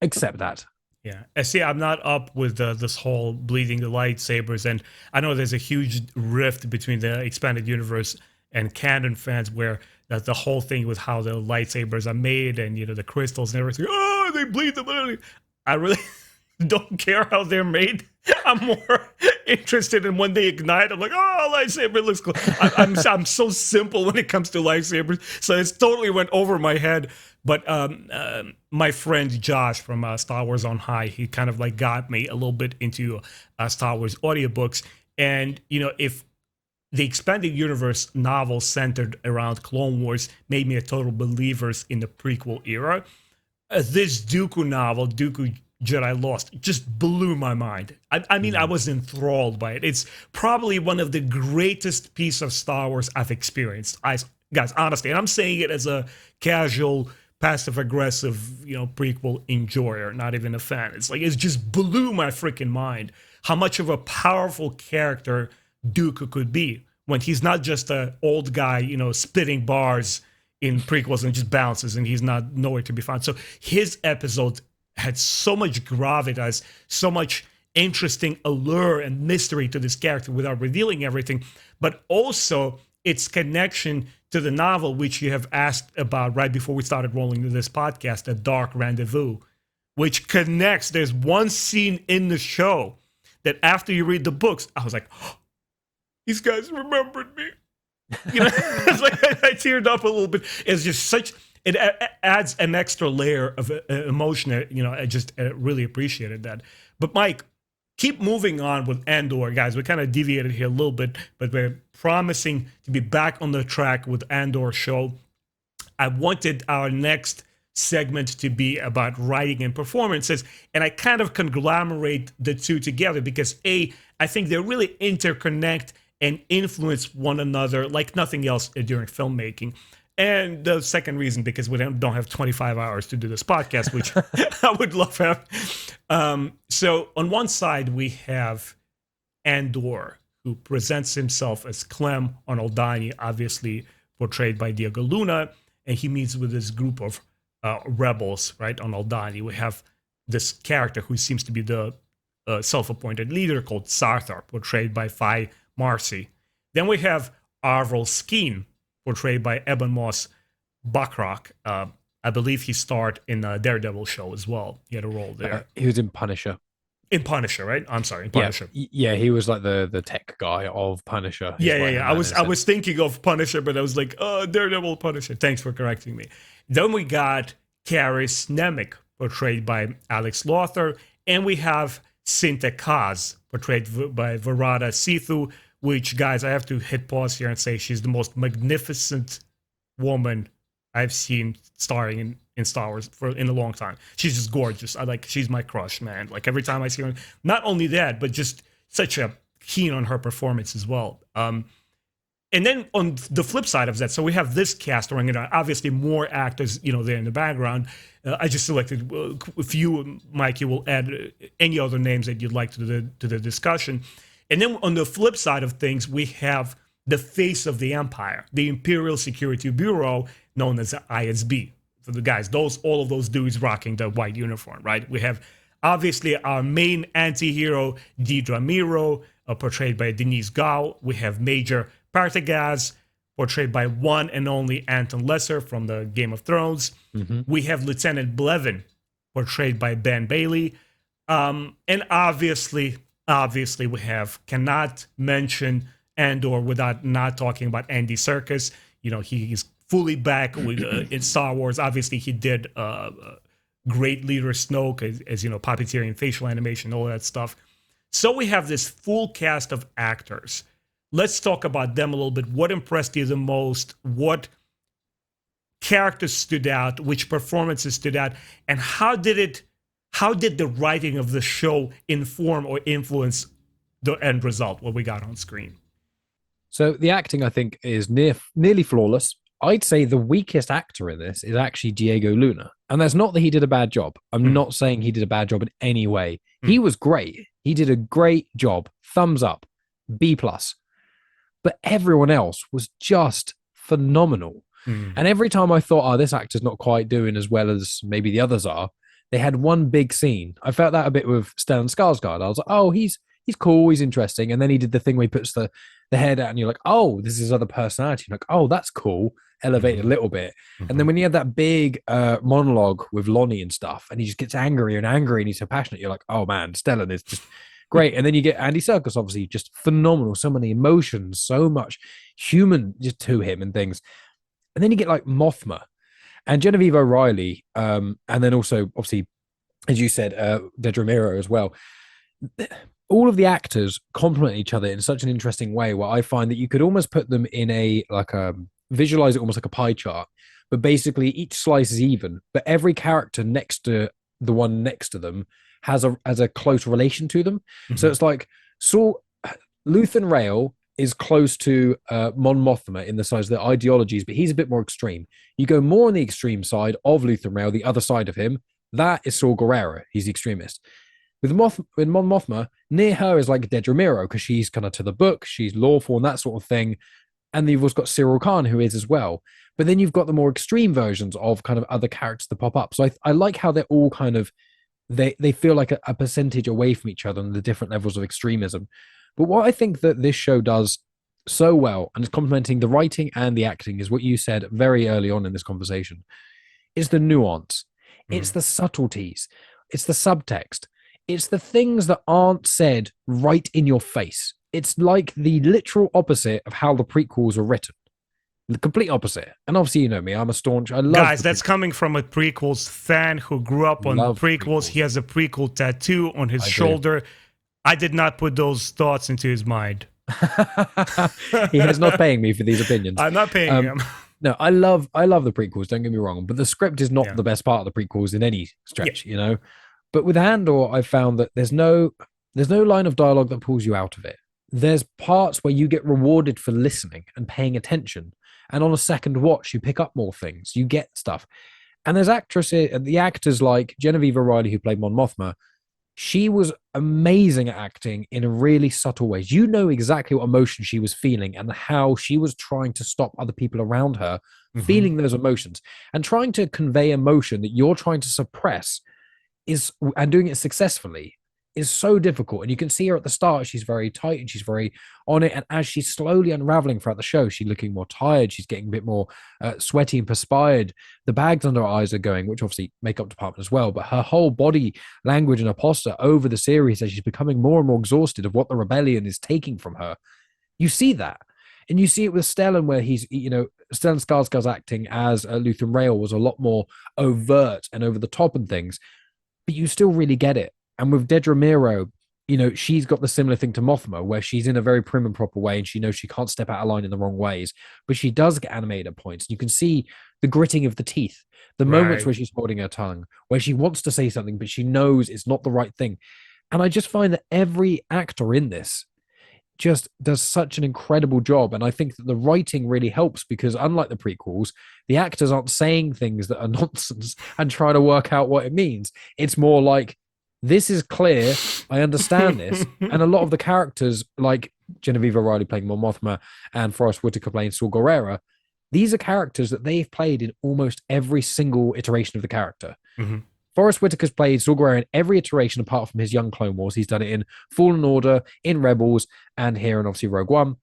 [SPEAKER 2] accept that.
[SPEAKER 1] Yeah. See, I'm not up with this whole bleeding the lightsabers. And I know there's a huge rift between the expanded universe and canon fans where the whole thing with how the lightsabers are made and, the crystals and everything. Oh, they bleed them. I really don't care how they're made. I'm more interested in when they ignite. I'm like, oh, lightsaber looks cool. I'm so simple when it comes to lightsabers. So it's totally went over my head. But my friend Josh from Star Wars on High, he kind of like got me a little bit into Star Wars audiobooks. And, if the expanded universe novel centered around Clone Wars made me a total believer in the prequel era, this Dooku novel, Dooku Jedi Lost, just blew my mind. I mean, I was enthralled by it. It's probably one of the greatest pieces of Star Wars I've experienced. Guys, honestly, and I'm saying it as a casual, passive-aggressive, prequel enjoyer, not even a fan. It's like, it just blew my freaking mind how much of a powerful character Dooku could be when he's not just an old guy, spitting bars in prequels and just bounces and he's not nowhere to be found. So his episode had so much gravitas, so much interesting allure and mystery to this character without revealing everything, but also its connection to the novel, which you have asked about right before we started rolling this podcast, A Dark Rendezvous, which connects. There's one scene in the show that after you read the books, I was like, oh, these guys remembered me. You know, it's like I teared up a little bit. It's just such, it adds an extra layer of emotion. You know, I just really appreciated that. But Mike, keep moving on with Andor, guys. We kind of deviated here a little bit, but we're promising to be back on the track with Andor show. I wanted our next segment to be about writing and performances, and I kind of conglomerate the two together because I think they really interconnect and influence one another like nothing else during filmmaking. And the second reason, because we don't have 25 hours to do this podcast, which I would love to have. So on one side, we have Andor, who presents himself as Clem on Aldani, obviously portrayed by Diego Luna, and he meets with this group of rebels, right, on Aldani. We have this character who seems to be the self-appointed leader called Sarthar, portrayed by Fai Marcy. Then we have Arvel Skeen, portrayed by Ebon Moss Bachrach. I believe he starred in the Daredevil show as well. He had a role there.
[SPEAKER 2] He was in Punisher.
[SPEAKER 1] In Punisher, right? I'm sorry, in Punisher.
[SPEAKER 2] Yeah, he was like the tech guy of Punisher.
[SPEAKER 1] Yeah. I was thinking of Punisher, but I was like, Daredevil, Punisher. Thanks for correcting me. Then we got Karis Nemec, portrayed by Alex Lothar, and we have Sinte Kaz, portrayed by Varada Sithu, which, guys, I have to hit pause here and say she's the most magnificent woman I've seen starring in Star Wars in a long time. She's just gorgeous. She's my crush, man. Like every time I see her, not only that, but just such a keen on her performance as well. And then on the flip side of that, so we have this cast, or obviously more actors, there in the background. I just selected a few. Mike, you will add any other names that you'd like to the discussion. And then on the flip side of things, we have the face of the Empire, the Imperial Security Bureau, known as the ISB. For the guys, all of those dudes rocking the white uniform, right? We have obviously our main anti-hero, Dedra Meero, portrayed by Denise Gow. We have Major Partagaz, portrayed by one and only Anton Lesser from the Game of Thrones. Mm-hmm. We have Lieutenant Blevin, portrayed by Ben Bailey. And obviously we cannot mention Andor without not talking about Andy Serkis. He is fully back with, in Star Wars. Obviously, he did great Leader Snoke, as puppeteering, facial animation, all that stuff. So we have this full cast of actors. Let's talk about them a little bit. What impressed you the most? What characters stood out? Which performances stood out? And how did the writing of the show inform or influence the end result, what we got on screen?
[SPEAKER 2] So the acting, I think, is nearly flawless. I'd say the weakest actor in this is actually Diego Luna. And that's not that he did a bad job. I'm not saying he did a bad job in any way. He was great. He did a great job. Thumbs up. B+. But everyone else was just phenomenal. And every time I thought, this actor's not quite doing as well as maybe the others are, they had one big scene. I felt that a bit with Stellan Skarsgård. I was like, he's cool, he's interesting. And then he did the thing where he puts the head out and you're like, this is his other personality. You're like, that's cool. Elevate a little bit. And then when you have that big monologue with Lonnie and stuff, and he just gets angrier and he's so passionate, you're like, oh man, Stellan is just great. And then you get Andy Serkis, obviously just phenomenal. So many emotions, so much human just to him and things. And then you get like Mothma and Genevieve O'Reilly. And then also, obviously, as you said, Dedra Meero as well. All of the actors complement each other in such an interesting way where I find that you could almost put them in visualize it almost like a pie chart, but basically each slice is even, but every character next to the one next to them has a close relation to them. So it's like, Luthen Rael is close to Mon Mothma in the size of their ideologies, but he's a bit more extreme. You go more on the extreme side of Luthen Rael, the other side of him, that is Saw Gerrera. He's the extremist. With Mon Mothma, near her is like Dedra Meero, because she's kind of to the book, she's lawful and that sort of thing. And you've also got Cyril Khan, who is as well. But then you've got the more extreme versions of kind of other characters that pop up. So I like how they're all kind of, they feel like a percentage away from each other and the different levels of extremism. But what I think that this show does so well, and it's complementing the writing and the acting, is what you said very early on in this conversation, is the nuance. It's the subtleties. It's the subtext. It's the things that aren't said right in your face. It's like the literal opposite of how the prequels are written. The complete opposite. And obviously, you know me, I'm a staunch. I love
[SPEAKER 1] Guys,
[SPEAKER 2] the
[SPEAKER 1] that's
[SPEAKER 2] prequels.
[SPEAKER 1] coming from a prequels fan who grew up on
[SPEAKER 2] Love
[SPEAKER 1] prequels. He
[SPEAKER 2] prequels.
[SPEAKER 1] has a prequel tattoo on his
[SPEAKER 2] I do.
[SPEAKER 1] shoulder. I did not put those thoughts into his mind.
[SPEAKER 2] He is not paying me for these opinions.
[SPEAKER 1] I'm not paying
[SPEAKER 2] Um,
[SPEAKER 1] him.
[SPEAKER 2] no, I love the prequels. Don't get me wrong, but the script is not
[SPEAKER 1] Yeah.
[SPEAKER 2] the best part of the prequels in any
[SPEAKER 1] Yeah.
[SPEAKER 2] stretch, you know. But with Andor, I found that there's no line of dialogue that pulls you out of it. There's parts where you get rewarded for listening and paying attention, and on a second watch, you pick up more things, you get stuff. And there's the actors like Genevieve O'Reilly who played Mon Mothma. She was amazing at acting in really subtle ways. You know exactly what emotion she was feeling and how she was trying to stop other people around her
[SPEAKER 1] Mhm.
[SPEAKER 2] feeling those emotions and trying to convey emotion that you're trying to suppress is and doing it successfully is so difficult. And you can see her at the start, she's very tight and she's very on it. And as she's slowly unraveling throughout the show, she's looking more tired, she's getting a bit more sweaty and perspired. The bags under her eyes are going, which obviously makeup department as well. But her whole body language and her posture over the series as she's becoming more and more exhausted of what the rebellion is taking from her. You see that. And you see it with Stellan, where Stellan Skarsgård's acting as Luthen Rail was a lot more overt and over the top and things, but you still really get it. And with Dedra Miro, she's got the similar thing to Mothma, where she's in a very prim and proper way, and she knows she can't step out of line in the wrong ways, but she does get animated at points. You can see the gritting of the teeth, the moments
[SPEAKER 1] Right.
[SPEAKER 2] where she's holding her tongue, where she wants to say something, but she knows it's not the right thing. And I just find that every actor in this just does such an incredible job. And I think that the writing really helps because, unlike the prequels, the actors aren't saying things that are nonsense and trying to work out what it means. It's more like, this is clear. I understand this. And a lot of the characters, like Genevieve O'Reilly playing Mon Mothma and Forrest Whitaker playing Saul Guerrera, these are characters that they've played in almost every single iteration of the character.
[SPEAKER 1] Mhm.
[SPEAKER 2] Forrest Whitaker's played Saul Guerrero in every iteration apart from his young Clone Wars. He's done it in Fallen Order, in Rebels, and here in obviously Rogue One.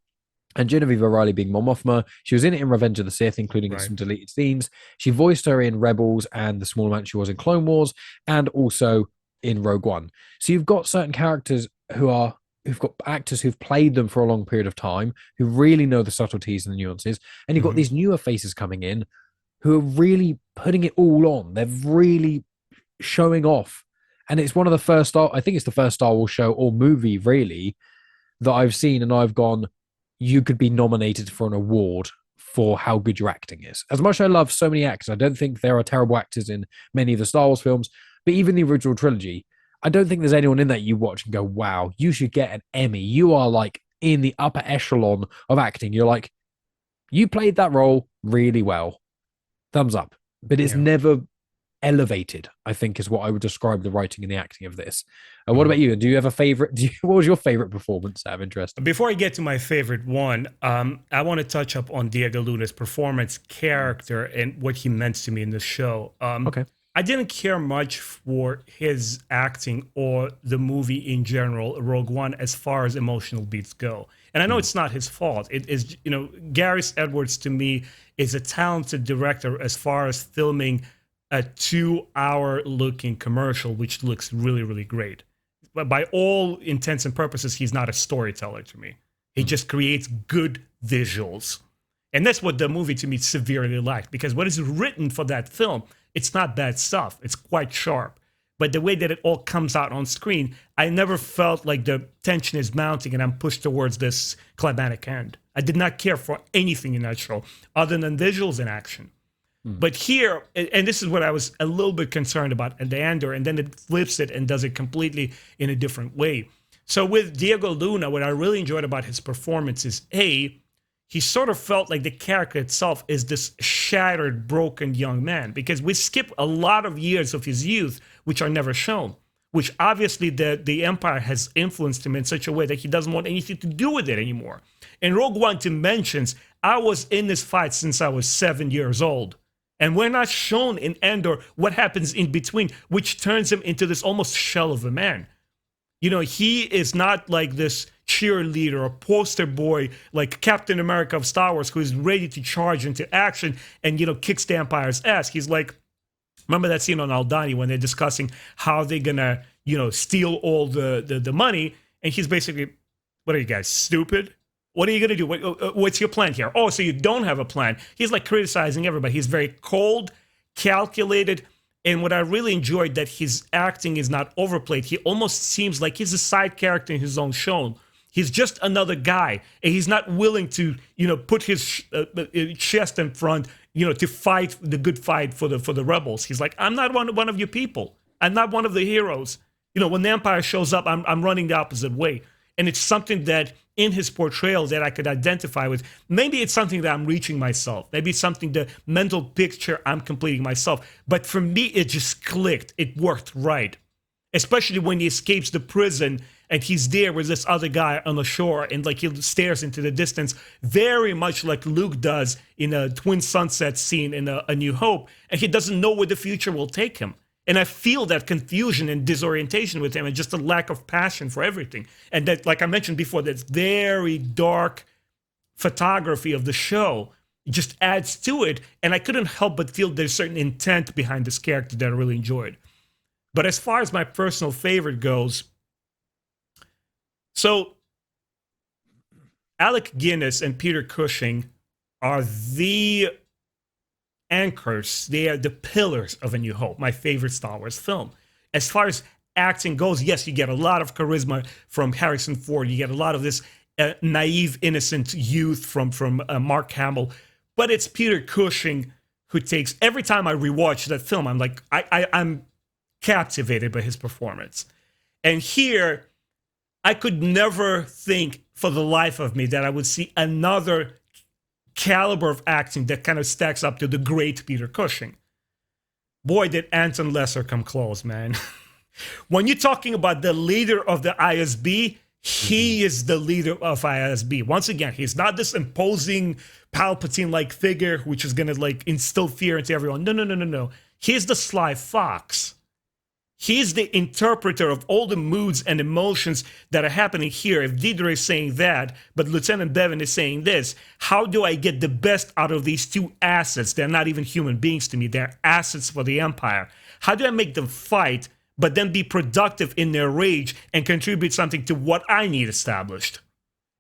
[SPEAKER 2] And Genevieve O'Reilly being Mon Mothma, she was in it in Revenge of the Sith, including in
[SPEAKER 1] Right.
[SPEAKER 2] some deleted scenes. She voiced her in Rebels and the small amount she was in Clone Wars, and also in Rogue One. So you've got certain characters who've got actors who've played them for a long period of time, who really know the subtleties and the nuances, and you've got
[SPEAKER 1] Mhm.
[SPEAKER 2] these newer faces coming in who are really putting it all on. They're really showing off. And it's one of the I think it's the first Star Wars show or movie really that I've seen and I've gone, you could be nominated for an award for how good your acting is. As much as I love so many actors, I don't think there are terrible actors in many of the Star Wars films, but even the original trilogy, I don't think there's anyone in that you watch and go, wow, you should get an Emmy. You are like in the upper echelon of acting. You're like, you played that role really well. Thumbs up. But it's
[SPEAKER 1] Yeah.
[SPEAKER 2] never elevated, I think, is what I would describe the writing and the acting of this. What
[SPEAKER 1] Mhm.
[SPEAKER 2] about you? Do you have a favorite? What was your favorite performance out of interest?
[SPEAKER 1] Before I get to my favorite one, I want to touch up on Diego Luna's performance, character, and what he meant to me in the show.
[SPEAKER 2] Okay.
[SPEAKER 1] I didn't care much for his acting or the movie in general, Rogue One, as far as emotional beats go. And I know it's not his fault. It is, Gareth Edwards to me is a talented director as far as filming a 2-hour looking commercial, which looks really, really great. But by all intents and purposes, he's not a storyteller to me. He just creates good visuals. And that's what the movie to me severely lacked, because what is written for that film, it's not bad stuff. It's quite sharp. But the way that it all comes out on screen, I never felt like the tension is mounting and I'm pushed towards this climatic end. I did not care for anything in that show other than visuals and action. But here, and this is what I was a little bit concerned about at the Andor, and then it flips it and does it completely in a different way. So with Diego Luna, what I really enjoyed about his performance is, he sort of felt like the character itself is this shattered, broken young man, because we skip a lot of years of his youth, which are never shown, which obviously the Empire has influenced him in such a way that he doesn't want anything to do with it anymore. In Rogue One mentions, I was in this fight since I was 7 years old. And we're not shown in Andor what happens in between, which turns him into this almost shell of a man. He is not like this cheerleader or poster boy like Captain America of Star Wars who is ready to charge into action and, kicks the Empire's ass. He's like Remember that scene on Aldani when they're discussing how they're gonna, steal all the money, and he's basically, "What are you guys, stupid? What are you gonna do? What's your plan here? Oh, so you don't have a plan." He's like criticizing everybody. He's very cold, calculated, and what I really enjoyed that his acting is not overplayed. He almost seems like he's a side character in his own show. He's just another guy, and he's not willing to, put his chest in front, to fight the good fight for the rebels. He's like, "I'm not one of you people. I'm not one of the heroes. When the Empire shows up, I'm running the opposite way." And it's something that in his portrayal that I could identify with. Maybe it's something that I'm reaching myself. Maybe it's something, the mental picture I'm completing myself. But for me, it just clicked. It worked right. Especially when he escapes the prison and he's there with this other guy on the shore, and like he stares into the distance, very much like Luke does in a Twin Sunset scene in A New Hope, and he doesn't know where the future will take him. And I feel that confusion and disorientation with him, and just a lack of passion for everything. And that, like I mentioned before, that very dark photography of the show just adds to it. And I couldn't help but feel there's certain intent behind this character that I really enjoyed. But as far as my personal favorite goes, so Alec Guinness and Peter Cushing are the anchors. They are the pillars of A New Hope, my favorite Star Wars film. As far as acting goes, yes, you get a lot of charisma from Harrison Ford. You get a lot of this naive, innocent youth from Mark Hamill. But it's Peter Cushing who takes, every time I rewatch that film, I'm like, I'm captivated by his performance. And here, I could never think for the life of me that I would see another caliber of acting that kind of stacks up to the great Peter Cushing. Boy, did Anton Lesser come close, man. When you're talking about the leader of the ISB, he is the leader of ISB. Once again, he's not this imposing Palpatine-like figure which is going to like instill fear into everyone. No. He's the sly fox. He's the interpreter of all the moods and emotions that are happening here. If Deidre is saying that, but Lieutenant Bevan is saying this, how do I get the best out of these two assets? They're not even human beings to me. They're assets for the Empire. How do I make them fight, but then be productive in their rage and contribute something to what I need established?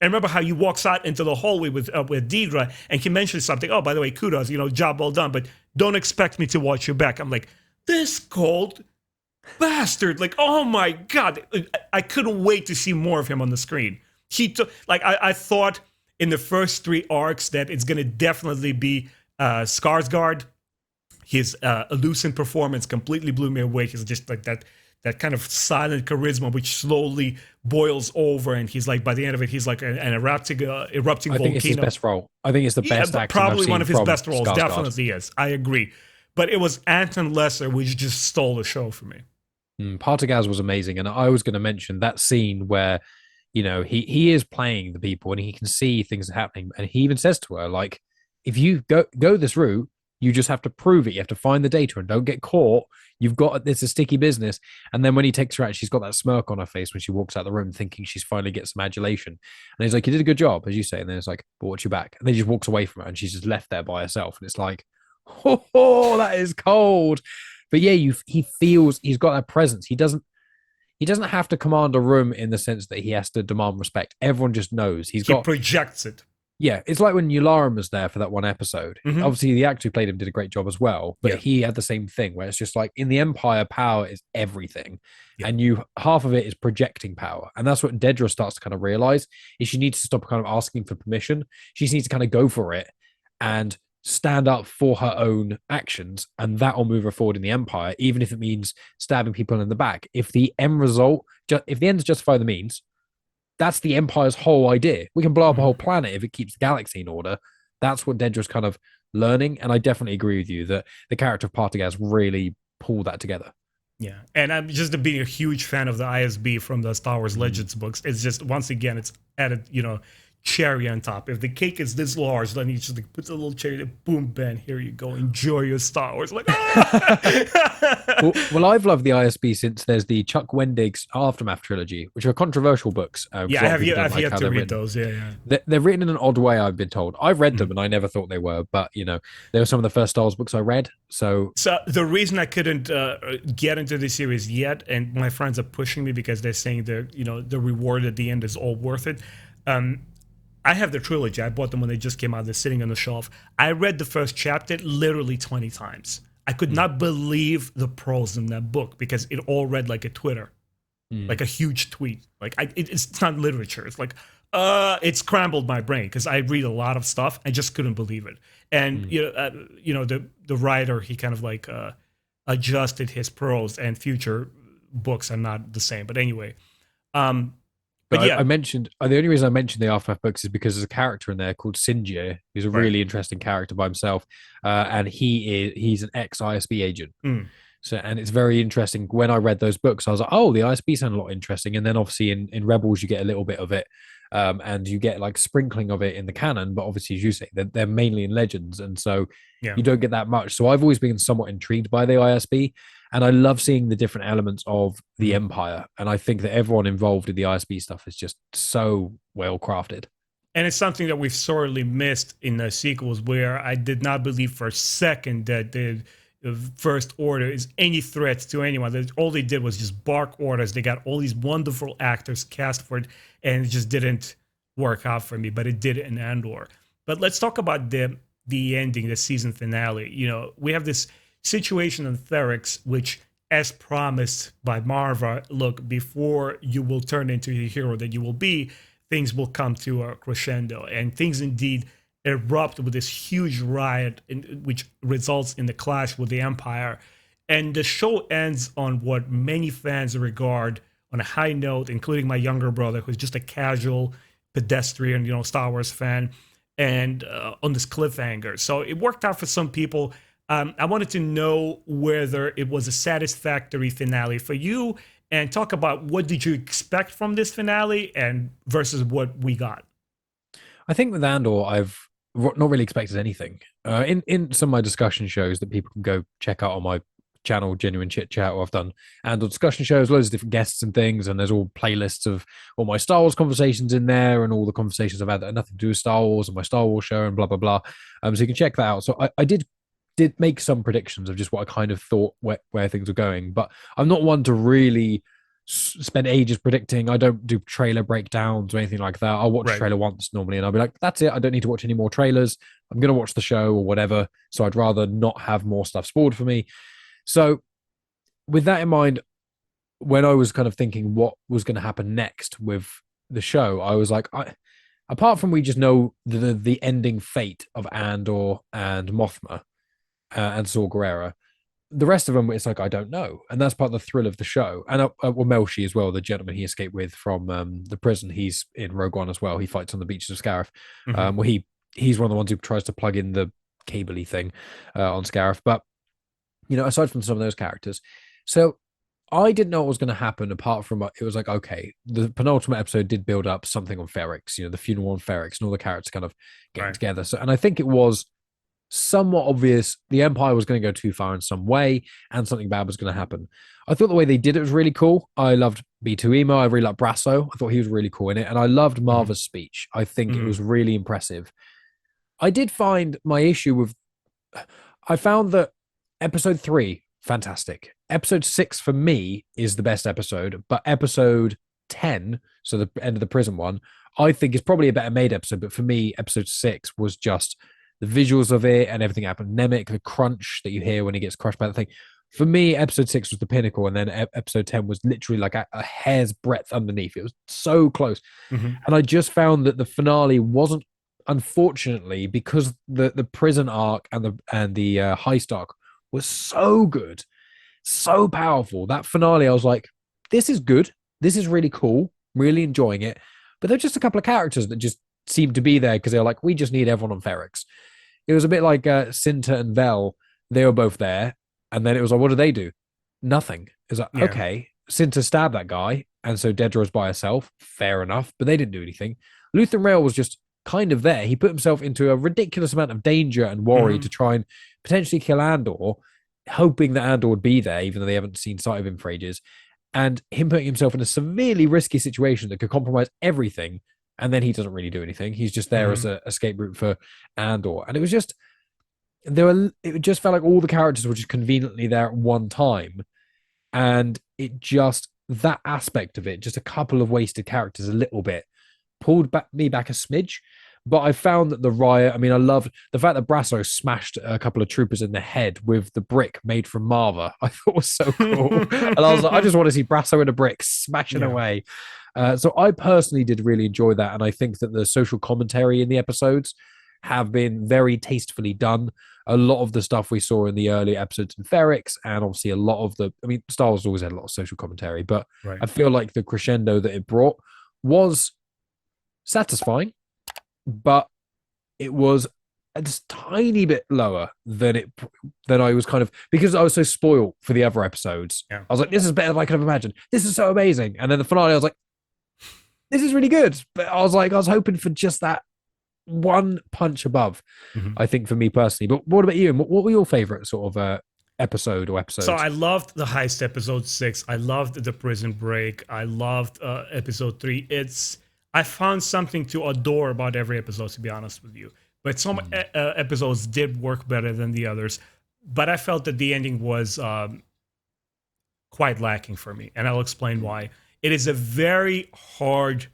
[SPEAKER 1] And remember how he walks out into the hallway with Deidre, and he mentions something. "Oh, by the way, kudos, job well done, but don't expect me to watch your back." I'm like, this cold bastard, like, oh my god, I couldn't wait to see more of him on the screen. He took, like, I thought in the first three arcs that it's going to definitely be Skarsgård. His luthen performance completely blew me away. He's just like that kind of silent charisma which slowly boils over, and he's like, by the end of it, he's like an erupting volcano.
[SPEAKER 2] I think it's his best role. I think it's the best acting
[SPEAKER 1] probably
[SPEAKER 2] I've seen
[SPEAKER 1] one of his
[SPEAKER 2] from
[SPEAKER 1] best roles.
[SPEAKER 2] Skarsgård.
[SPEAKER 1] Definitely is. I agree. But it was Anton Lesser which just stole the show for me.
[SPEAKER 2] Partagaz was amazing, and I was going to mention that scene where, he is playing the people and he can see things happening, and he even says to her, like, if you go this route, you just have to prove it. You have to find the data and don't get caught. It's a sticky business. And then when he takes her out, she's got that smirk on her face when she walks out the room, thinking she's finally get some adulation. And he's like, "You did a good job," as you say. And then it's like, "But what's your back?" And then he just walks away from her, and she's just left there by herself. And it's like, oh, that is cold. But yeah, he feels he's got that presence. He doesn't have to command a room in the sense that he has to demand respect. Everyone just knows he
[SPEAKER 1] projects it.
[SPEAKER 2] Yeah, it's like when Yularen was there for that one episode.
[SPEAKER 1] Mm-hmm.
[SPEAKER 2] Obviously, the actor who played him did a great job as well, but he had the same thing where it's just like in the Empire, power is everything, and half of it is projecting power, and that's what Dedra starts to kind of realize is she needs to stop kind of asking for permission. She needs to kind of go for it and stand up for her own actions, and that will move her forward in the Empire, even if it means stabbing people in the back. If the end result, if the ends justify the means, that's the Empire's whole idea. We can blow up a whole planet if it keeps the galaxy in order. That's what Dedra's kind of learning, and I definitely agree with you that the character of Partagaz really pulled that together.
[SPEAKER 1] Yeah, and I'm just being a huge fan of the ISB from the Star Wars Legends books. It's just, once again, it's added, cherry on top. If the cake is this large, then he just like puts a little cherry. Boom, Ben, here you go. Enjoy your Star Wars. Like, ah!
[SPEAKER 2] Well, I've loved the ISB since there's the Chuck Wendig's Aftermath trilogy, which are controversial books because
[SPEAKER 1] Yeah,
[SPEAKER 2] a lot of people don't
[SPEAKER 1] I've
[SPEAKER 2] like
[SPEAKER 1] yet
[SPEAKER 2] how
[SPEAKER 1] to
[SPEAKER 2] they're
[SPEAKER 1] read
[SPEAKER 2] written.
[SPEAKER 1] those. Yeah, yeah.
[SPEAKER 2] They're written in an odd way, I've been told. I've read them
[SPEAKER 1] Mhm.
[SPEAKER 2] and I never thought they were, but they were some of the first Star Wars books I read. So
[SPEAKER 1] So the reason I couldn't get into the series yet, and my friends are pushing me because they're saying the reward at the end is all worth it. Um, I have the trilogy. I bought them when they just came out. They're sitting on the shelf. I read the first chapter literally 20 times. I could
[SPEAKER 2] mm,
[SPEAKER 1] not believe the prose in that book because it all read like a Twitter,
[SPEAKER 2] mm,
[SPEAKER 1] like a huge tweet. Like it's not literature. It's like it scrambled my brain because I read a lot of stuff. I just couldn't believe it. And
[SPEAKER 2] mm.
[SPEAKER 1] the writer, he kind of like adjusted his prose, and future books are not the same. But anyway, um, but
[SPEAKER 2] But
[SPEAKER 1] yeah,
[SPEAKER 2] I mentioned the only reason I mentioned the Aftermath books is because there's a character in there called Sinjir, who's a
[SPEAKER 1] right.
[SPEAKER 2] really interesting character by himself, and he's an ex ISB agent.
[SPEAKER 1] Mm,
[SPEAKER 2] So, and it's very interesting. When I read those books, I was like, oh, the ISB sound a lot interesting. And then obviously in Rebels, you get a little bit of it. And you get like sprinkling of it in the canon. But obviously, as you say, they're mainly in Legends. And so
[SPEAKER 1] yeah.
[SPEAKER 2] you don't get that much. So I've always been somewhat intrigued by the ISB. And I love seeing the different elements of the
[SPEAKER 1] Mhm.
[SPEAKER 2] Empire. And I think that everyone involved in the ISB stuff is just so well crafted.
[SPEAKER 1] And it's something that we've sorely missed in the sequels, where I did not believe for a second that the First Order is any threat to anyone. All they did was just bark orders. They got all these wonderful actors cast for it, and it just didn't work out for me. But it did in Andor. But let's talk about the ending, the season finale. We have this situation on Therix, which, as promised by Marva, look, before you will turn into the hero that you will be, things will come to a crescendo, and things indeed erupt with this huge riot, which results in the clash with the Empire. And the show ends on what many fans regard on a high note, including my younger brother, who's just a casual pedestrian, Star Wars fan, and on this cliffhanger. So it worked out for some people. I wanted to know whether it was a satisfactory finale for you, and talk about what did you expect from this finale and versus what we got.
[SPEAKER 2] I think with Andor, I've not really expected anything. In some of my discussion shows that people can go check out on my channel, Genuine Chit-Chat, or I've done Andor discussion shows, loads of different guests and things, and there's all playlists of all my Star Wars conversations in there, and all the conversations I've had that had nothing to do with Star Wars and my Star Wars show, and blah blah blah. So you can check that out. So I did make some predictions of just what I kind of thought where things were going, but I'm not one to really spend ages predicting. I don't do trailer breakdowns or anything like that. I'll watch a
[SPEAKER 1] Right.
[SPEAKER 2] trailer once normally and I'll be like, that's it. I don't need to watch any more trailers. I'm going to watch the show or whatever. So I'd rather not have more stuff spoiled for me. So with that in mind, when I was kind of thinking what was going to happen next with the show, I was like, apart from we just know the ending fate of Andor and Mothma and Saw Gerrera, the rest of them, it's like I don't know, and that's part of the thrill of the show. And well, Melshi as well, the gentleman he escaped with from the prison, he's in Rogue One as well. He fights on the beaches of Scarif.
[SPEAKER 1] Mm-hmm.
[SPEAKER 2] Where he's one of the ones who tries to plug in the cabley thing on Scarif. But aside from some of those characters, so I didn't know what was going to happen. Apart from it was like, okay, the penultimate episode did build up something on Ferrix, the funeral on Ferrix, and all the characters kind of getting
[SPEAKER 1] Right.
[SPEAKER 2] together. So, and I think it was somewhat obvious the Empire was going to go too far in some way and something bad was going to happen. I thought the way they did it was really cool. I loved B2 Emo. I really liked Brasso. I thought he was really cool in it. And I loved
[SPEAKER 1] Mm-hmm.
[SPEAKER 2] Marva's speech. I think it
[SPEAKER 1] Mm-hmm.
[SPEAKER 2] was really impressive. I did find my issue with, I found that episode 3, fantastic. Episode 6 for me is the best episode, but episode 10, so the end of the prison one, I think is probably a better made episode. But for me, episode 6 was just the visuals of it and everything happened. Nemec, the crunch that you hear when he gets crushed by the thing. For me, episode 6 was the pinnacle, and then episode 10 was literally like a hair's breadth underneath. It was so close.
[SPEAKER 1] Mm-hmm.
[SPEAKER 2] And I just found that the finale wasn't, unfortunately, because the prison arc and the heist arc was so good, so powerful. That finale, I was like, this is good. This is really cool. Really enjoying it. But there are just a couple of characters that just seemed to be there because they're like, we just need everyone on Ferrix. It was a bit like Cinta and Vel. They were both there. And then it was like, what do they do? Nothing. It's like, okay, Cinta stabbed that guy. And so Dedra was by herself. Fair enough. But they didn't do anything. Luthen Rail was just kind of there. He put himself into a ridiculous amount of danger and worry to try and potentially kill Andor, hoping that Andor would be there, even though they haven't seen sight of him for ages. And him putting himself in a severely risky situation that could compromise everything. And then he doesn't really do anything. He's just there as an escape route for Andor. And it was just, it just felt like all the characters were just conveniently there at one time. And it just, that aspect of it, just a couple of wasted characters a little bit, pulled me back a smidge. But I found that the riot, I mean, I loved the fact that Brasso smashed a couple of troopers in the head with the brick made from Marva. I thought was so cool. And I was like, I just want to see Brasso in a brick smashing away. So I personally did really enjoy that. And I think that the social commentary in the episodes have been very tastefully done. A lot of the stuff we saw in the early episodes in Ferrix, and obviously a lot of Star Wars always had a lot of social commentary, but I feel like the crescendo that it brought was satisfying, but it was a just tiny bit lower than I was kind of, because I was so spoiled for the other episodes. I was like, this is better than I could have imagined. This is so amazing. And then the finale, I was like, this is really good. But I was hoping for just that one punch above, I think, for me personally. But what about you? What were your favorite sort of episode or episodes?
[SPEAKER 1] So I loved the heist episode 6. I loved the prison break. I loved episode 3. I found something to adore about every episode, to be honest with you. But some episodes did work better than the others. But I felt that the ending was quite lacking for me. And I'll explain why. It is a very hard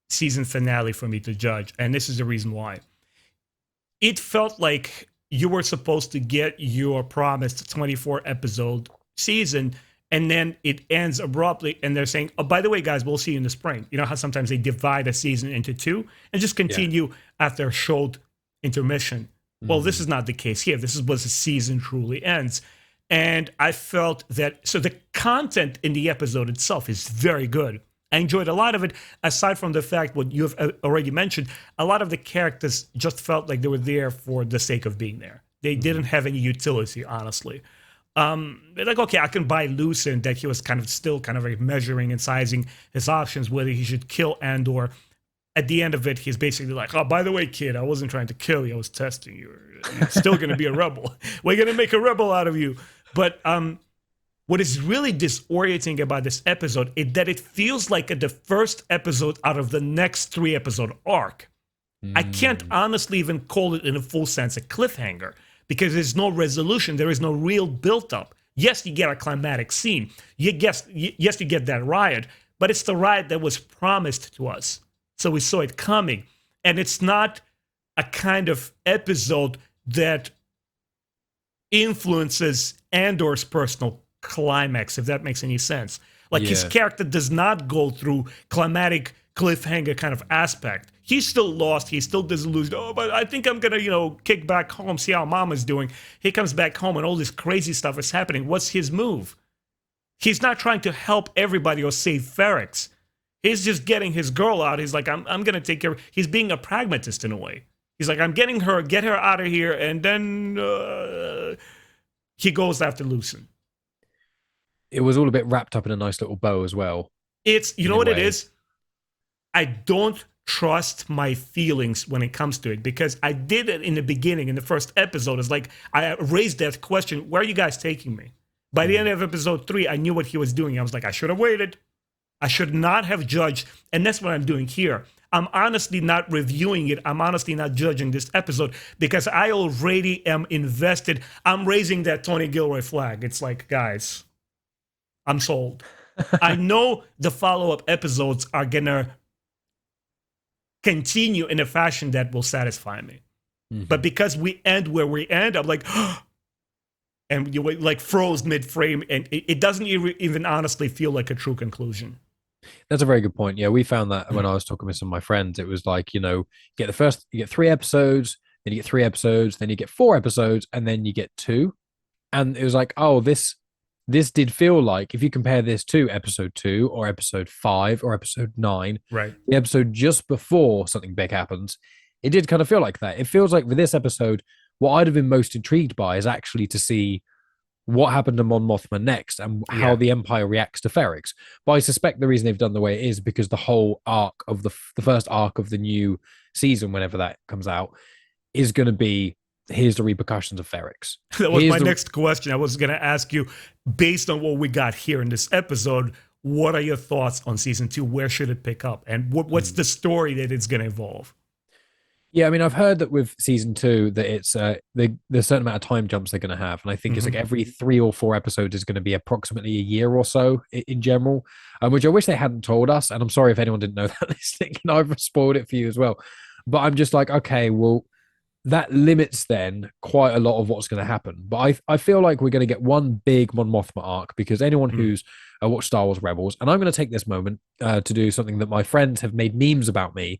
[SPEAKER 1] season finale for me to judge. And this is the reason why. It felt like you were supposed to get your promised 24 episode season, and then it ends abruptly, and they're saying, oh, by the way, guys, we'll see you in the spring. You know how sometimes they divide a season into 2 and just continue after a short intermission? Well, this is not the case here. This is what the season truly ends. And I felt that, so the content in the episode itself is very good. I enjoyed a lot of it, aside from the fact what you've already mentioned. A lot of the characters just felt like they were there for the sake of being there. They didn't have any utility, honestly. They're like, okay, I can buy Lucen that he was still like measuring and sizing his options, whether he should kill Andor. At the end of it, he's basically like, oh, by the way, kid, I wasn't trying to kill you. I was testing you. You're still going to be a rebel. We're going to make a rebel out of you. But what is really disorienting about this episode is that it feels like the first episode out of the next 3 episode arc. I can't honestly even call it in a full sense a cliffhanger, because there's no resolution. There is no real build-up. Yes, you get a climatic scene. Yes, you get that riot, but it's the riot that was promised to us. So we saw it coming. And it's not a kind of episode that influences Andor's personal climax, if that makes any sense. Like his character does not go through climatic cliffhanger kind of aspect. He's still lost. He's still disillusioned. Oh, but I think I'm going to, kick back home, see how Mama's doing. He comes back home and all this crazy stuff is happening. What's his move? He's not trying to help everybody or save Ferrix. He's just getting his girl out. He's like, I'm going to take care of. He's being a pragmatist in a way. He's like, I'm getting her, get her out of here. And then he goes after Lucen.
[SPEAKER 2] It was all a bit wrapped up in a nice little bow as well.
[SPEAKER 1] It's, you know what it is? I don't trust my feelings when it comes to it, because I did it in the beginning, in the first episode. It's like, I raised that question, where are you guys taking me? By the end of episode 3, I knew what he was doing. I was like, I should have waited. I should not have judged. And that's what I'm doing here. I'm honestly not reviewing it. I'm honestly not judging this episode, because I already am invested. I'm raising that Tony Gilroy flag. It's like, guys, I'm sold. I know the follow-up episodes are going to continue in a fashion that will satisfy me. But because we end where we end, I'm like, and you like froze mid-frame, and it doesn't even honestly feel like a true conclusion.
[SPEAKER 2] That's a very good point. Yeah, we found that when I was talking with some of my friends, it was like, you get 3 episodes, then you get 3 episodes, then you get 4 episodes, and then you get 2. And it was like, oh, this did feel like, if you compare this to episode 2 or episode 5 or episode 9,
[SPEAKER 1] right,
[SPEAKER 2] the episode just before something big happens, it did kind of feel like that. It feels like for this episode, what I'd have been most intrigued by is actually to see what happened to Mon Mothma next and how
[SPEAKER 1] Yeah.
[SPEAKER 2] the Empire reacts to Ferrix. But I suspect the reason they've done the way it is because the whole arc of the first arc of the new season, whenever that comes out, is going to be here's the repercussions of Ferrix.
[SPEAKER 1] That was
[SPEAKER 2] Here's
[SPEAKER 1] my
[SPEAKER 2] the
[SPEAKER 1] next question. I was going to ask you, based on what we got here in this episode, what are your thoughts on season 2? Where should it pick up? And what's the story that it's going to evolve?
[SPEAKER 2] Yeah, I mean, I've heard that with season 2 that it's there's a certain amount of time jumps they're going to have, and I think it's like
[SPEAKER 1] Mhm.
[SPEAKER 2] every 3 or 4 episodes is going to be approximately a year or so in general, which I wish they hadn't told us. And I'm sorry if anyone didn't know that listening, and I've spoiled it for you as well. But I'm just like, okay, well, that limits then quite a lot of what's going to happen. But I feel like we're going to get one big Mon Mothma arc because anyone
[SPEAKER 1] Mm.
[SPEAKER 2] who's watched Star Wars Rebels, and I'm going to take this moment to do something that my friends have made memes about me,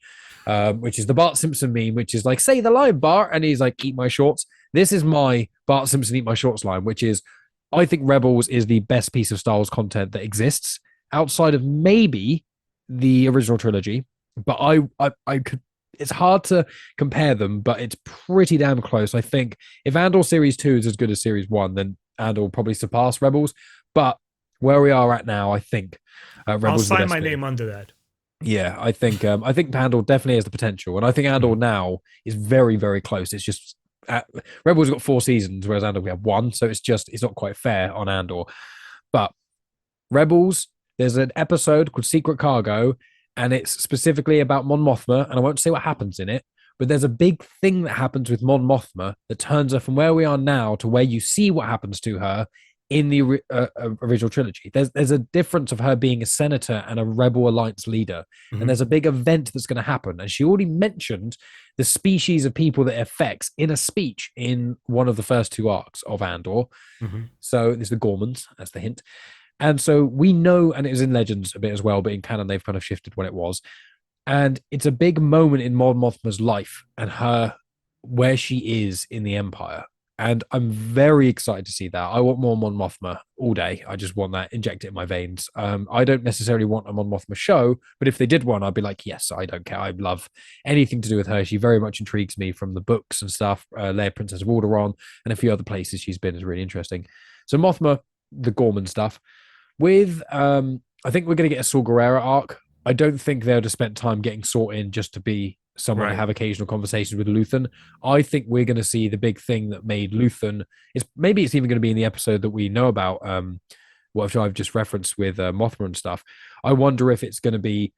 [SPEAKER 2] which is the Bart Simpson meme, which is like, say the line, Bart, and he's like, eat my shorts. This is my Bart Simpson eat my shorts line, which is, I think Rebels is the best piece of Star Wars content that exists outside of maybe the original trilogy. But I could, it's hard to compare them, but it's pretty damn close. I think if Andor Series 2 is as good as Series 1, then Andor will probably surpass Rebels. But where we are at now, I think
[SPEAKER 1] I'll
[SPEAKER 2] Rebels is the
[SPEAKER 1] sign
[SPEAKER 2] best
[SPEAKER 1] my
[SPEAKER 2] thing.
[SPEAKER 1] name under that.
[SPEAKER 2] Yeah, I think Andor definitely has the potential, and I think Andor
[SPEAKER 1] Mhm.
[SPEAKER 2] now is very very close. It's just Rebels got 4 seasons, whereas Andor we have one, so it's not quite fair on Andor. But Rebels, there's an episode called Secret Cargo, and it's specifically about Mon Mothma, and I won't say what happens in it, but there's a big thing that happens with Mon Mothma that turns her from where we are now to where you see what happens to her in the original trilogy. There's a difference of her being a senator and a Rebel Alliance leader, and
[SPEAKER 1] Mhm.
[SPEAKER 2] there's a big event that's going to happen. And she already mentioned the species of people that it affects in a speech in one of the first 2 arcs of Andor.
[SPEAKER 1] Mhm.
[SPEAKER 2] So there's the Gormans, that's the hint. And so we know, and it was in Legends a bit as well, but in canon they've kind of shifted what it was. And it's a big moment in Mon Mothma's life and her where she is in the Empire. And I'm very excited to see that. I want more Mon Mothma all day. I just want that injected in my veins. I don't necessarily want a Mon Mothma show, but if they did one, I'd be like, yes, I don't care. I love anything to do with her. She very much intrigues me from the books and stuff. Leia, Princess of Alderaan, and a few other places she's been is really interesting. So Mothma, the Gorman stuff. With I think we're going to get a Saw Gerrera arc. I don't think they'll just spend time getting Saw in just to be someone to
[SPEAKER 1] Right.
[SPEAKER 2] have occasional conversations with Luthen. I think we're going to see the big thing that made Luthen. It's even going to be in the episode that we know about. What I've just referenced with Mothma and stuff. I wonder if it's going to be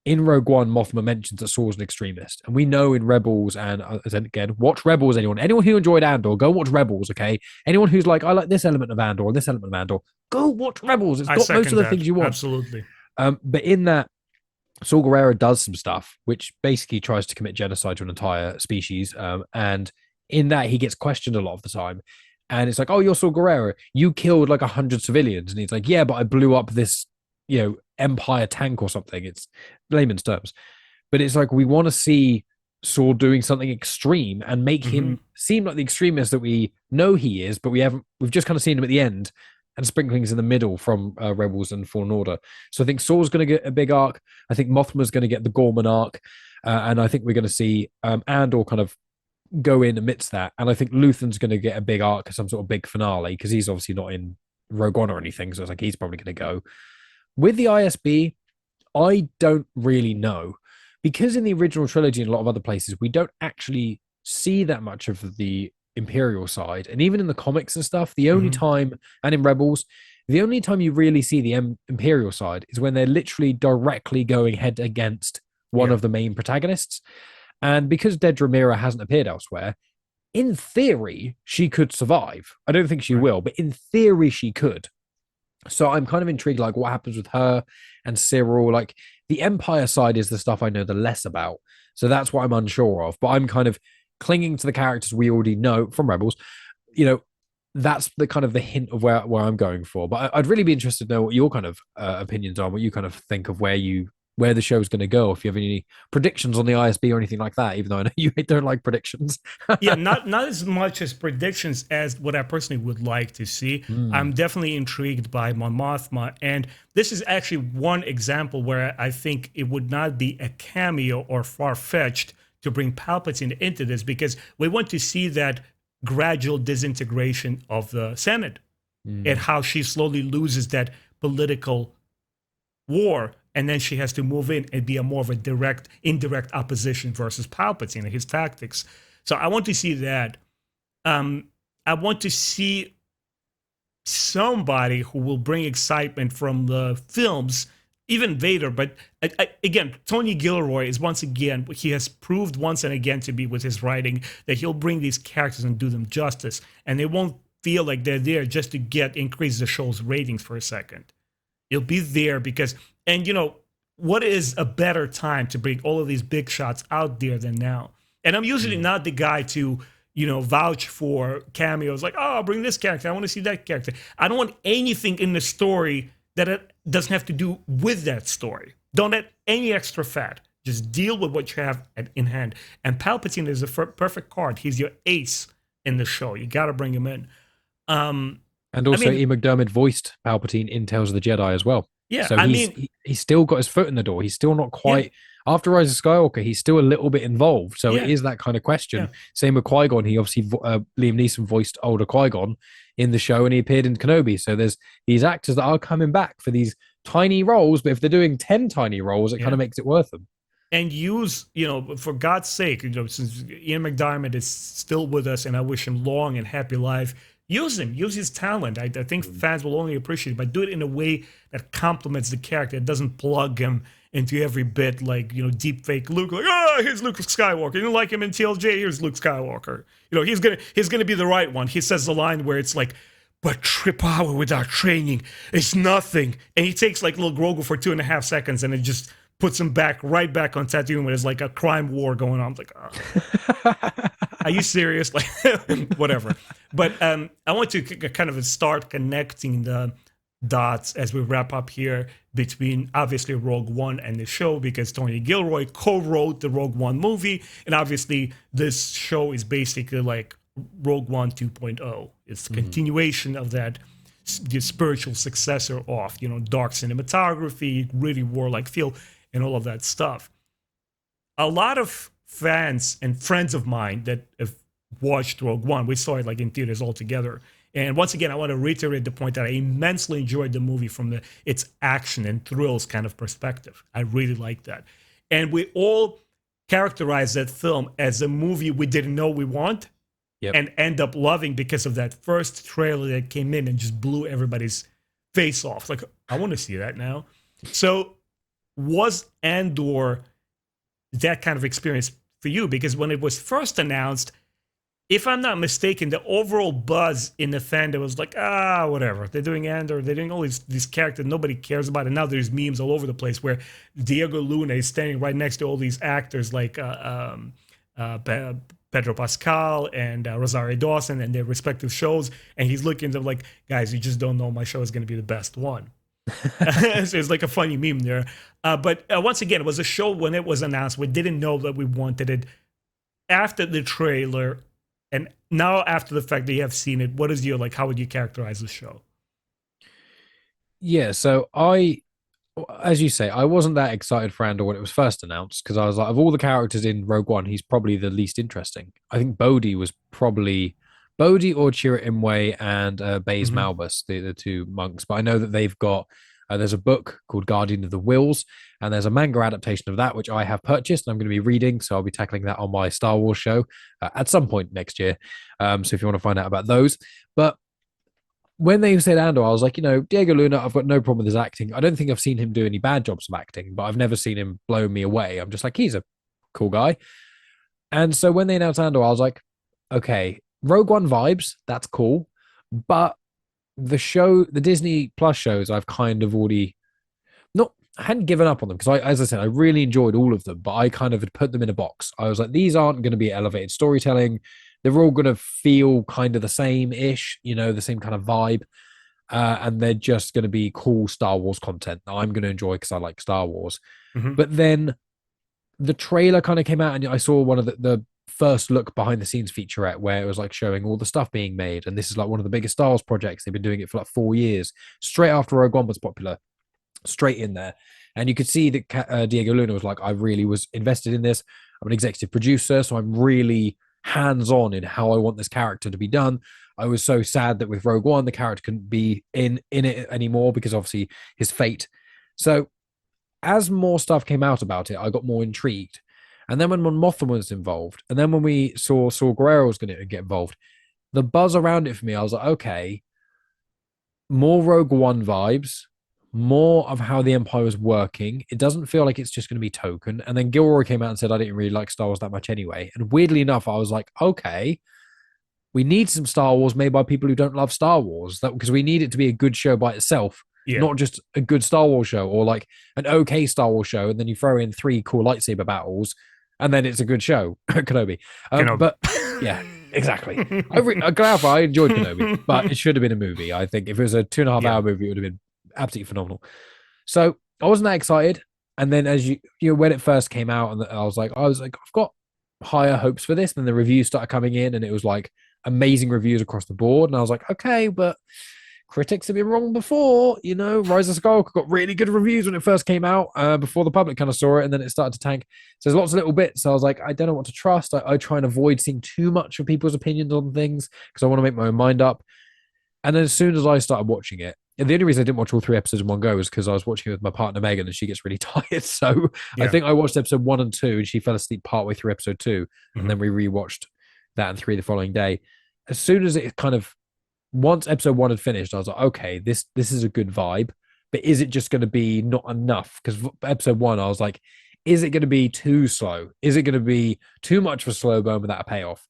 [SPEAKER 2] in Rogue One. Mothma mentions that Saw's an extremist, and we know in Rebels and again, watch Rebels. Anyone who enjoyed Andor, go watch Rebels. Okay, anyone who's like, I like this element of Andor and this element of Andor, go watch Rebels. It's
[SPEAKER 1] I
[SPEAKER 2] got most of
[SPEAKER 1] second
[SPEAKER 2] the
[SPEAKER 1] that.
[SPEAKER 2] things you want.
[SPEAKER 1] Absolutely.
[SPEAKER 2] But in that, Saw Gerrera does some stuff which basically tries to commit genocide to an entire species. And in that, he gets questioned a lot of the time. And it's like, oh, you're Saw Gerrera. You killed like 100 civilians. And he's like, yeah, but I blew up this, Empire tank or something. It's layman's terms. But it's like we want to see Saw doing something extreme and make
[SPEAKER 1] Mhm.
[SPEAKER 2] him seem like the extremist that we know he is, but we've just kind of seen him at the end and sprinklings in the middle from Rebels and Fallen Order. So I think Saw's going to get a big arc. I think Mothma's going to get the Gorman arc. And I think we're going to see Andor kind of go in amidst that. And I think Luthen's going to get a big arc, some sort of big finale, because he's obviously not in Rogue One or anything. So it's like he's probably going to go. With the ISB, I don't really know. Because in the original trilogy and a lot of other places, we don't actually see that much of the Imperial side. And even in the comics and stuff, the only
[SPEAKER 1] Mhm.
[SPEAKER 2] time, and in Rebels, the only time you really see the Imperial side is when they're literally directly going head against one
[SPEAKER 1] Yeah.
[SPEAKER 2] of the main protagonists. And because Dedra Mira hasn't appeared elsewhere, in theory, she could survive. I don't think she
[SPEAKER 1] Right.
[SPEAKER 2] will, but in theory, she could. So I'm kind of intrigued, like what happens with her and Cyril. Like the Empire side is the stuff I know the less about, so that's what I'm unsure of. But I'm kind of clinging to the characters we already know from Rebels. You know, that's the kind of the hint of where I'm going for. But I'd really be interested to know what your kind of opinions are, what you kind of think of where the show's going to go. If you have any predictions on the ISB or anything like that, even though I know you don't like predictions.
[SPEAKER 1] Yeah, not as much as predictions as what I personally would like to see. I'm
[SPEAKER 2] Mm,
[SPEAKER 1] definitely intrigued by Mon Mothma, and this is actually one example where I think it would not be a cameo or far fetched to bring Palpatine into this because we want to see that gradual disintegration of the Senate. and
[SPEAKER 2] Mm.
[SPEAKER 1] how she slowly loses that political war, and then she has to move in and be a more of a direct, indirect opposition versus Palpatine and his tactics. So I want to see that. Um, I want to see somebody who will bring excitement from the films, even Vader. But again, Tony Gilroy is once again, he has proved once and again to be with his writing that he'll bring these characters and do them justice, and they won't feel like they're there just to get increase the show's ratings for a second. You'll be there because, and what is a better time to bring all of these big shots out there than now? And I'm usually
[SPEAKER 2] Mm.
[SPEAKER 1] not the guy to, vouch for cameos like, oh, I'll bring this character. I want to see that character. I don't want anything in the story that it doesn't have to do with that story. Don't add any extra fat. Just deal with what you have in hand. And Palpatine is a perfect card. He's your ace in the show. You got to bring him in. Um,
[SPEAKER 2] And
[SPEAKER 1] I
[SPEAKER 2] also,
[SPEAKER 1] mean,
[SPEAKER 2] Ian McDermott voiced Palpatine in Tales of the Jedi as well.
[SPEAKER 1] yeah,
[SPEAKER 2] So
[SPEAKER 1] I mean,
[SPEAKER 2] he's still got his foot in the door. He's still not
[SPEAKER 1] yeah,
[SPEAKER 2] quite after Rise of Skywalker. He's still a little bit involved. So it
[SPEAKER 1] yeah,
[SPEAKER 2] is that kind of
[SPEAKER 1] yeah.
[SPEAKER 2] question. Same with Qui-Gon. He obviously Liam Neeson voiced older Qui-Gon in the show, and he appeared in Kenobi. So there's these actors that are coming back for these tiny roles. But if they're doing 10 tiny roles, it kind
[SPEAKER 1] Yeah.
[SPEAKER 2] of makes it worth them.
[SPEAKER 1] And use, for God's sake, since Ian McDiarmid is still with us and I wish him long and happy life, use him, use his talent. I think fans will only appreciate it, but do it in a way that complements the character. It doesn't plug him into every bit like, deep fake Luke, like, here's Luke Skywalker. You didn't like him in TLJ, here's Luke Skywalker. He's gonna be the right one. He says the line where it's like, but power without training is nothing. And he takes like little Grogu for 2.5 seconds and it just puts him right back on Tatooine when there's like a crime war going on. I'm like, are you serious? Like, whatever. But I want to kind of start connecting the dots as we wrap up here between obviously Rogue One and the show, because Tony Gilroy co-wrote the Rogue One movie, and obviously this show is basically like Rogue One 2.0. It's a continuation of that, the spiritual successor of, dark cinematography, really warlike feel, and all of that stuff. A lot of fans and friends of mine that have watched Rogue One, we saw it like in theaters all together. And once again, I want to reiterate the point that I immensely enjoyed the movie from its action and thrills kind of perspective. I really liked that. And we all characterized that film as a movie we didn't know we want,
[SPEAKER 2] Yep.
[SPEAKER 1] and end up loving because of that first trailer that came in and just blew everybody's face off. Like, I want to see that now. So was Andor that kind of experience for you? Because when it was first announced, if I'm not mistaken, the overall buzz in the fandom was like, whatever. They're doing Andor. They're doing all these characters nobody cares about. And now there's memes all over the place where Diego Luna is standing right next to all these actors like Pedro Pascal and Rosario Dawson and their respective shows. And he's looking at them like, guys, you just don't know my show is going to be the best one. So it's like a funny meme there. But once again, it was a show when it was announced. We didn't know that we wanted it. After the trailer, and now after the fact that you have seen it, what is your, like, how would you characterize the show?
[SPEAKER 2] Yeah, so as you say, I wasn't that excited for Andor when it was first announced because I was like, of all the characters in Rogue One, he's probably the least interesting. I think Bodhi was probably Bodhi or Chirrut Imwe and Baze
[SPEAKER 1] Mm-hmm.
[SPEAKER 2] Malbus, the two monks. But I know that they've got there's a book called Guardian of the Wills, and there's a manga adaptation of that which I have purchased and I'm going to be reading. So I'll be tackling that on my Star Wars show at some point next year. So if you want to find out about those, but when they said Andor, I was like, Diego Luna, I've got no problem with his acting. I don't think I've seen him do any bad jobs of acting, but I've never seen him blow me away. I'm just like, he's a cool guy. And so when they announced Andor, I was like, okay, Rogue One vibes, that's cool. But the Disney Plus shows, I've kind of already I hadn't given up on them because as I said, I really enjoyed all of them, but I kind of had put them in a box. I was like, these aren't going to be elevated storytelling. They're all going to feel kind of the same-ish, the same kind of vibe. And they're just going to be cool Star Wars content that I'm going to enjoy because I like Star Wars.
[SPEAKER 1] Mm-hmm.
[SPEAKER 2] But then the trailer kind of came out and I saw one of the first look behind the scenes featurette where it was like showing all the stuff being made. And this is like one of the biggest Star Wars projects. They've been doing it for like 4 years, straight after Rogue One was popular, straight in there. And you could see that Diego Luna was like, I really was invested in this. I'm an executive producer, so I'm really hands-on in how I want this character to be done. I was so sad that with Rogue One, the character couldn't be in it anymore because obviously his fate. So as more stuff came out about it, I got more intrigued. And then when Mon Mothma was involved, and then when we saw Guerrero was going to get involved, the buzz around it for me, I was like, okay, more Rogue One vibes, more of how the Empire was working. It doesn't feel like it's just going to be token. And then Gilroy came out and said, I didn't really like Star Wars that much anyway. And weirdly enough, I was like, okay, we need some Star Wars made by people who don't love Star Wars. That because we need it to be a good show by itself,
[SPEAKER 1] Yeah.
[SPEAKER 2] not just a good Star Wars show or like an okay Star Wars show, and then you throw in 3 cool lightsaber battles, and then it's a good show. Kenobi. But yeah, exactly. I enjoyed Kenobi, but it should have been a movie. I think if it was a 2.5-hour movie, it would have been absolutely phenomenal. So I wasn't that excited. And then as you know, when it first came out, and I was like, I've got higher hopes for this. And then the reviews started coming in, and it was like amazing reviews across the board. And I was like, okay, but critics have been wrong before. You know, Rise of Skywalker got really good reviews when it first came out, before the public kind of saw it, and then it started to tank. So there's lots of little bits. So I was like, I don't know what to trust. I try and avoid seeing too much of people's opinions on things because I want to make my own mind up. And then as soon as I started watching it, and the only reason I didn't watch all 3 episodes in one go was because I was watching it with my partner Megan, and she gets really tired. So I think I watched episode 1 and 2, and she fell asleep partway through episode 2, and then we rewatched that and 3 the following day. As soon as it kind of, once episode 1 had finished, I was like, okay, this is a good vibe, but is it just going to be not enough? Because episode 1, I was like, is it going to be too slow? Is it going to be too much of a slow burn without a payoff?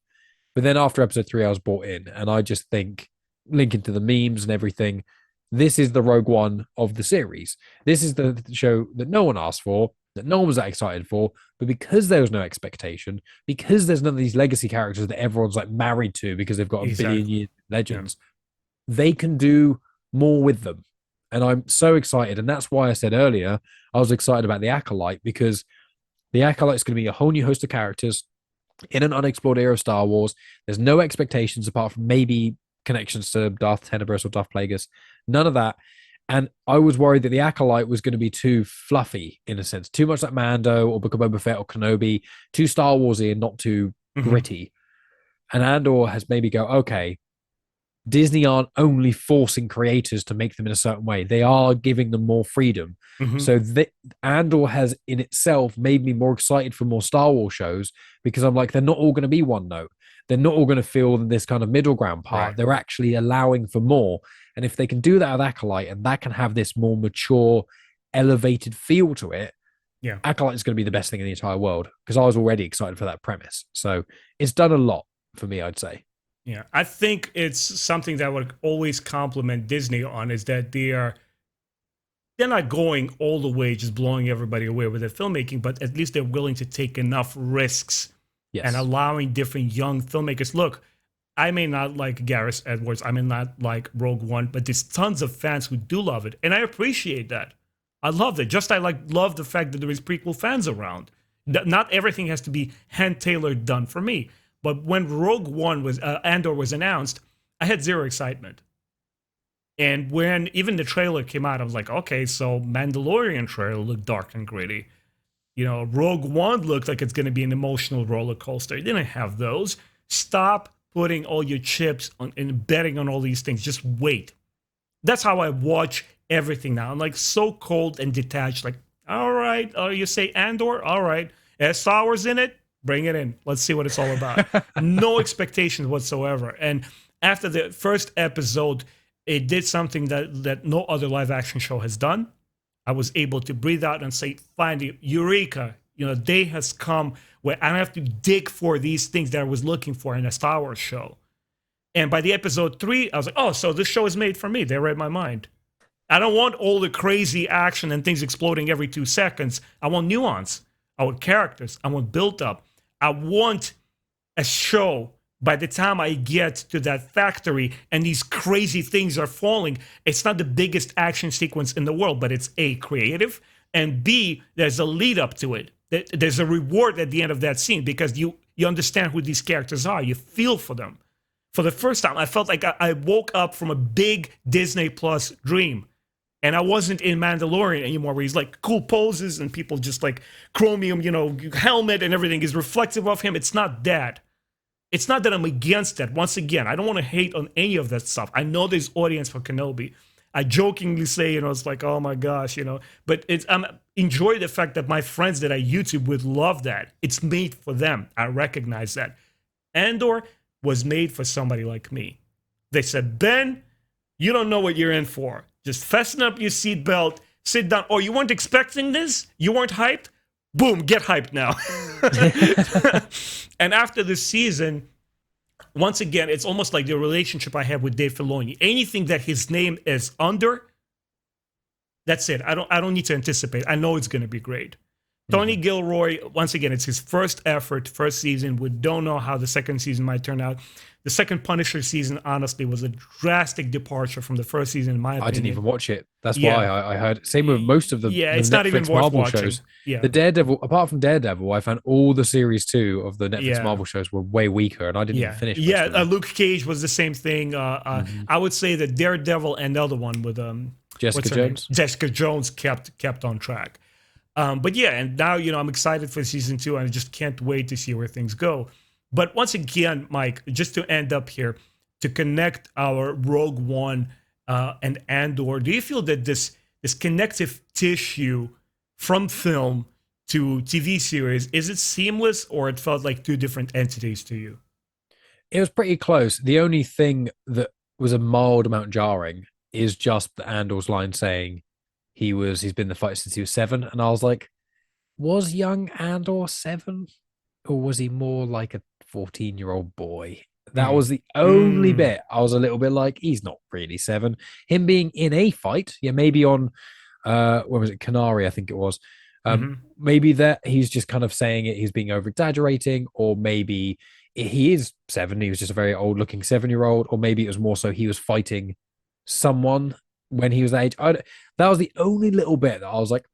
[SPEAKER 2] But then after episode 3, I was bought in, and I just think, linking to the memes and everything, this is the Rogue One of the series. This is the show that no one asked for, that no one was that excited for, but because there was no expectation, because there's none of these legacy characters that everyone's like married to because they've got a billion year legends, they can do more with them. And I'm so excited. And that's why I said earlier, I was excited about the Acolyte, because the Acolyte is going to be a whole new host of characters in an unexplored era of Star Wars. There's no expectations apart from maybe connections to Darth Tenebrous or Darth Plagueis. None of that. And I was worried that the Acolyte was going to be too fluffy, in a sense, too much like Mando or Book of Boba Fett or Kenobi, too Star Warsy and not too gritty. And Andor has maybe go, okay, Disney aren't only forcing creators to make them in a certain way. They are giving them more freedom. So Andor has in itself made me more excited for more Star Wars shows, because I'm like, they're not all going to be one note. They're not all going to feel this kind of middle ground part. Right. They're actually allowing for more. And if they can do that with Acolyte, and that can have this more mature, elevated feel to it, Acolyte is going to be the best thing in the entire world, because I was already excited for that premise. So it's done a lot for me, I'd say.
[SPEAKER 1] Yeah, I think it's something that would always compliment Disney on, is that they're not going all the way, just blowing everybody away with their filmmaking, but at least they're willing to take enough risks and allowing different young filmmakers. Look, I may not like Gareth Edwards, I may not like Rogue One, but there's tons of fans who do love it, and I appreciate that. I love it. Just I love the fact that there is prequel fans around. Not everything has to be hand-tailored done for me. But when Rogue One was Andor was announced, I had zero excitement. And when even the trailer came out, I was like, okay, so Mandalorian trailer looked dark and gritty. You know, Rogue One looked like it's going to be an emotional roller coaster. It didn't have those. Stop putting all your chips on and betting on all these things. Just wait. That's how I watch everything now. I'm like so cold and detached. Like, all right, you say Andor? All right. Has Star Wars in it? Bring it in. Let's see what it's all about. No expectations whatsoever. And after the first episode, it did something that no other live action show has done. I was able to breathe out and say, finally, Eureka. You know, day has come where I don't have to dig for these things that I was looking for in a Star Wars show. And by the episode 3, I was like, oh, so this show is made for me. They read my mind. I don't want all the crazy action and things exploding every 2 seconds. I want nuance. I want characters. I want build-up. I want a show, by the time I get to that factory and these crazy things are falling, it's not the biggest action sequence in the world, but it's A, creative, and B, there's a lead up to it. There's a reward at the end of that scene, because you understand who these characters are. You feel for them. For the first time, I felt like I woke up from a big Disney Plus dream. And I wasn't in Mandalorian anymore, where he's like cool poses and people just like chromium, you know, helmet and everything is reflective of him. It's not that. It's not that I'm against that. Once again, I don't want to hate on any of that stuff. I know there's audience for Kenobi. I jokingly say, it's like, oh my gosh, but I'm enjoy the fact that my friends that I YouTube would love that. It's made for them. I recognize that. Andor was made for somebody like me. They said, Ben, you don't know what you're in for. Just fasten up your seatbelt, sit down. Oh, you weren't expecting this? You weren't hyped? Boom, get hyped now. And after this season, once again, it's almost like the relationship I have with Dave Filoni. Anything that his name is under, that's it. I don't need to anticipate. I know it's going to be great. Tony Gilroy, once again, it's his first effort, first season. We don't know how the second season might turn out. The second Punisher season, honestly, was a drastic departure from the first season, in my opinion.
[SPEAKER 2] I didn't even watch it. That's why I heard. Same with most of the
[SPEAKER 1] it's
[SPEAKER 2] Netflix
[SPEAKER 1] not even worth
[SPEAKER 2] Marvel
[SPEAKER 1] watching.
[SPEAKER 2] shows.
[SPEAKER 1] Yeah.
[SPEAKER 2] The Daredevil, apart from Daredevil, I found all the series 2 of the Netflix Marvel shows were way weaker, and I didn't even finish.
[SPEAKER 1] Luke Cage was the same thing. I would say that Daredevil and the other one with
[SPEAKER 2] Jessica Jones.
[SPEAKER 1] Jessica Jones kept on track. But yeah, and now I'm excited for season 2, and I just can't wait to see where things go. But once again, Mike, just to end up here, to connect our Rogue One and Andor, do you feel that this connective tissue from film to TV series, is it seamless, or it felt like two different entities to you?
[SPEAKER 2] It was pretty close. The only thing that was a mild amount jarring is just the Andor's line saying he's been in the fight since he was 7, and I was like, was young Andor 7, or was he more like a 14-year-old boy? That was the only bit I was a little bit like, he's not really 7. Him being in a fight, maybe on when was it, Canary, I think it was. Maybe that he's just kind of saying it, he's being over exaggerating, or maybe he is 7, he was just a very old looking 7-year-old, or maybe it was more so he was fighting someone when he was that age. That was the only little bit that I was like,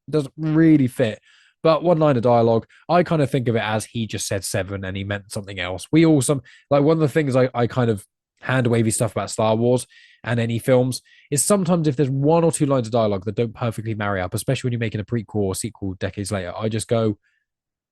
[SPEAKER 2] doesn't really fit. But one line of dialogue, I kind of think of it as he just said 7 and he meant something else. We all like one of the things I kind of hand wavy stuff about Star Wars and any films is sometimes if there's 1 or 2 lines of dialogue that don't perfectly marry up, especially when you're making a prequel or sequel decades later, I just go,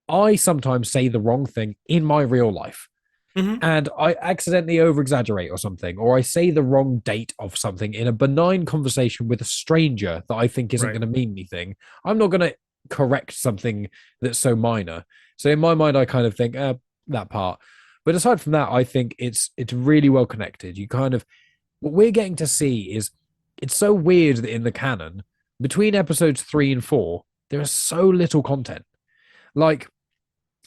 [SPEAKER 2] I sometimes say the wrong thing in my real life. And I accidentally over exaggerate or something, or I say the wrong date of something in a benign conversation with a stranger that I think isn't going to mean anything. I'm not going to correct something that's so minor. So in my mind, I kind of think that part. But aside from that, I think it's really well connected. You kind of, what we're getting to see is, it's so weird that in the canon, between episodes 3 and 4, there is so little content. Like,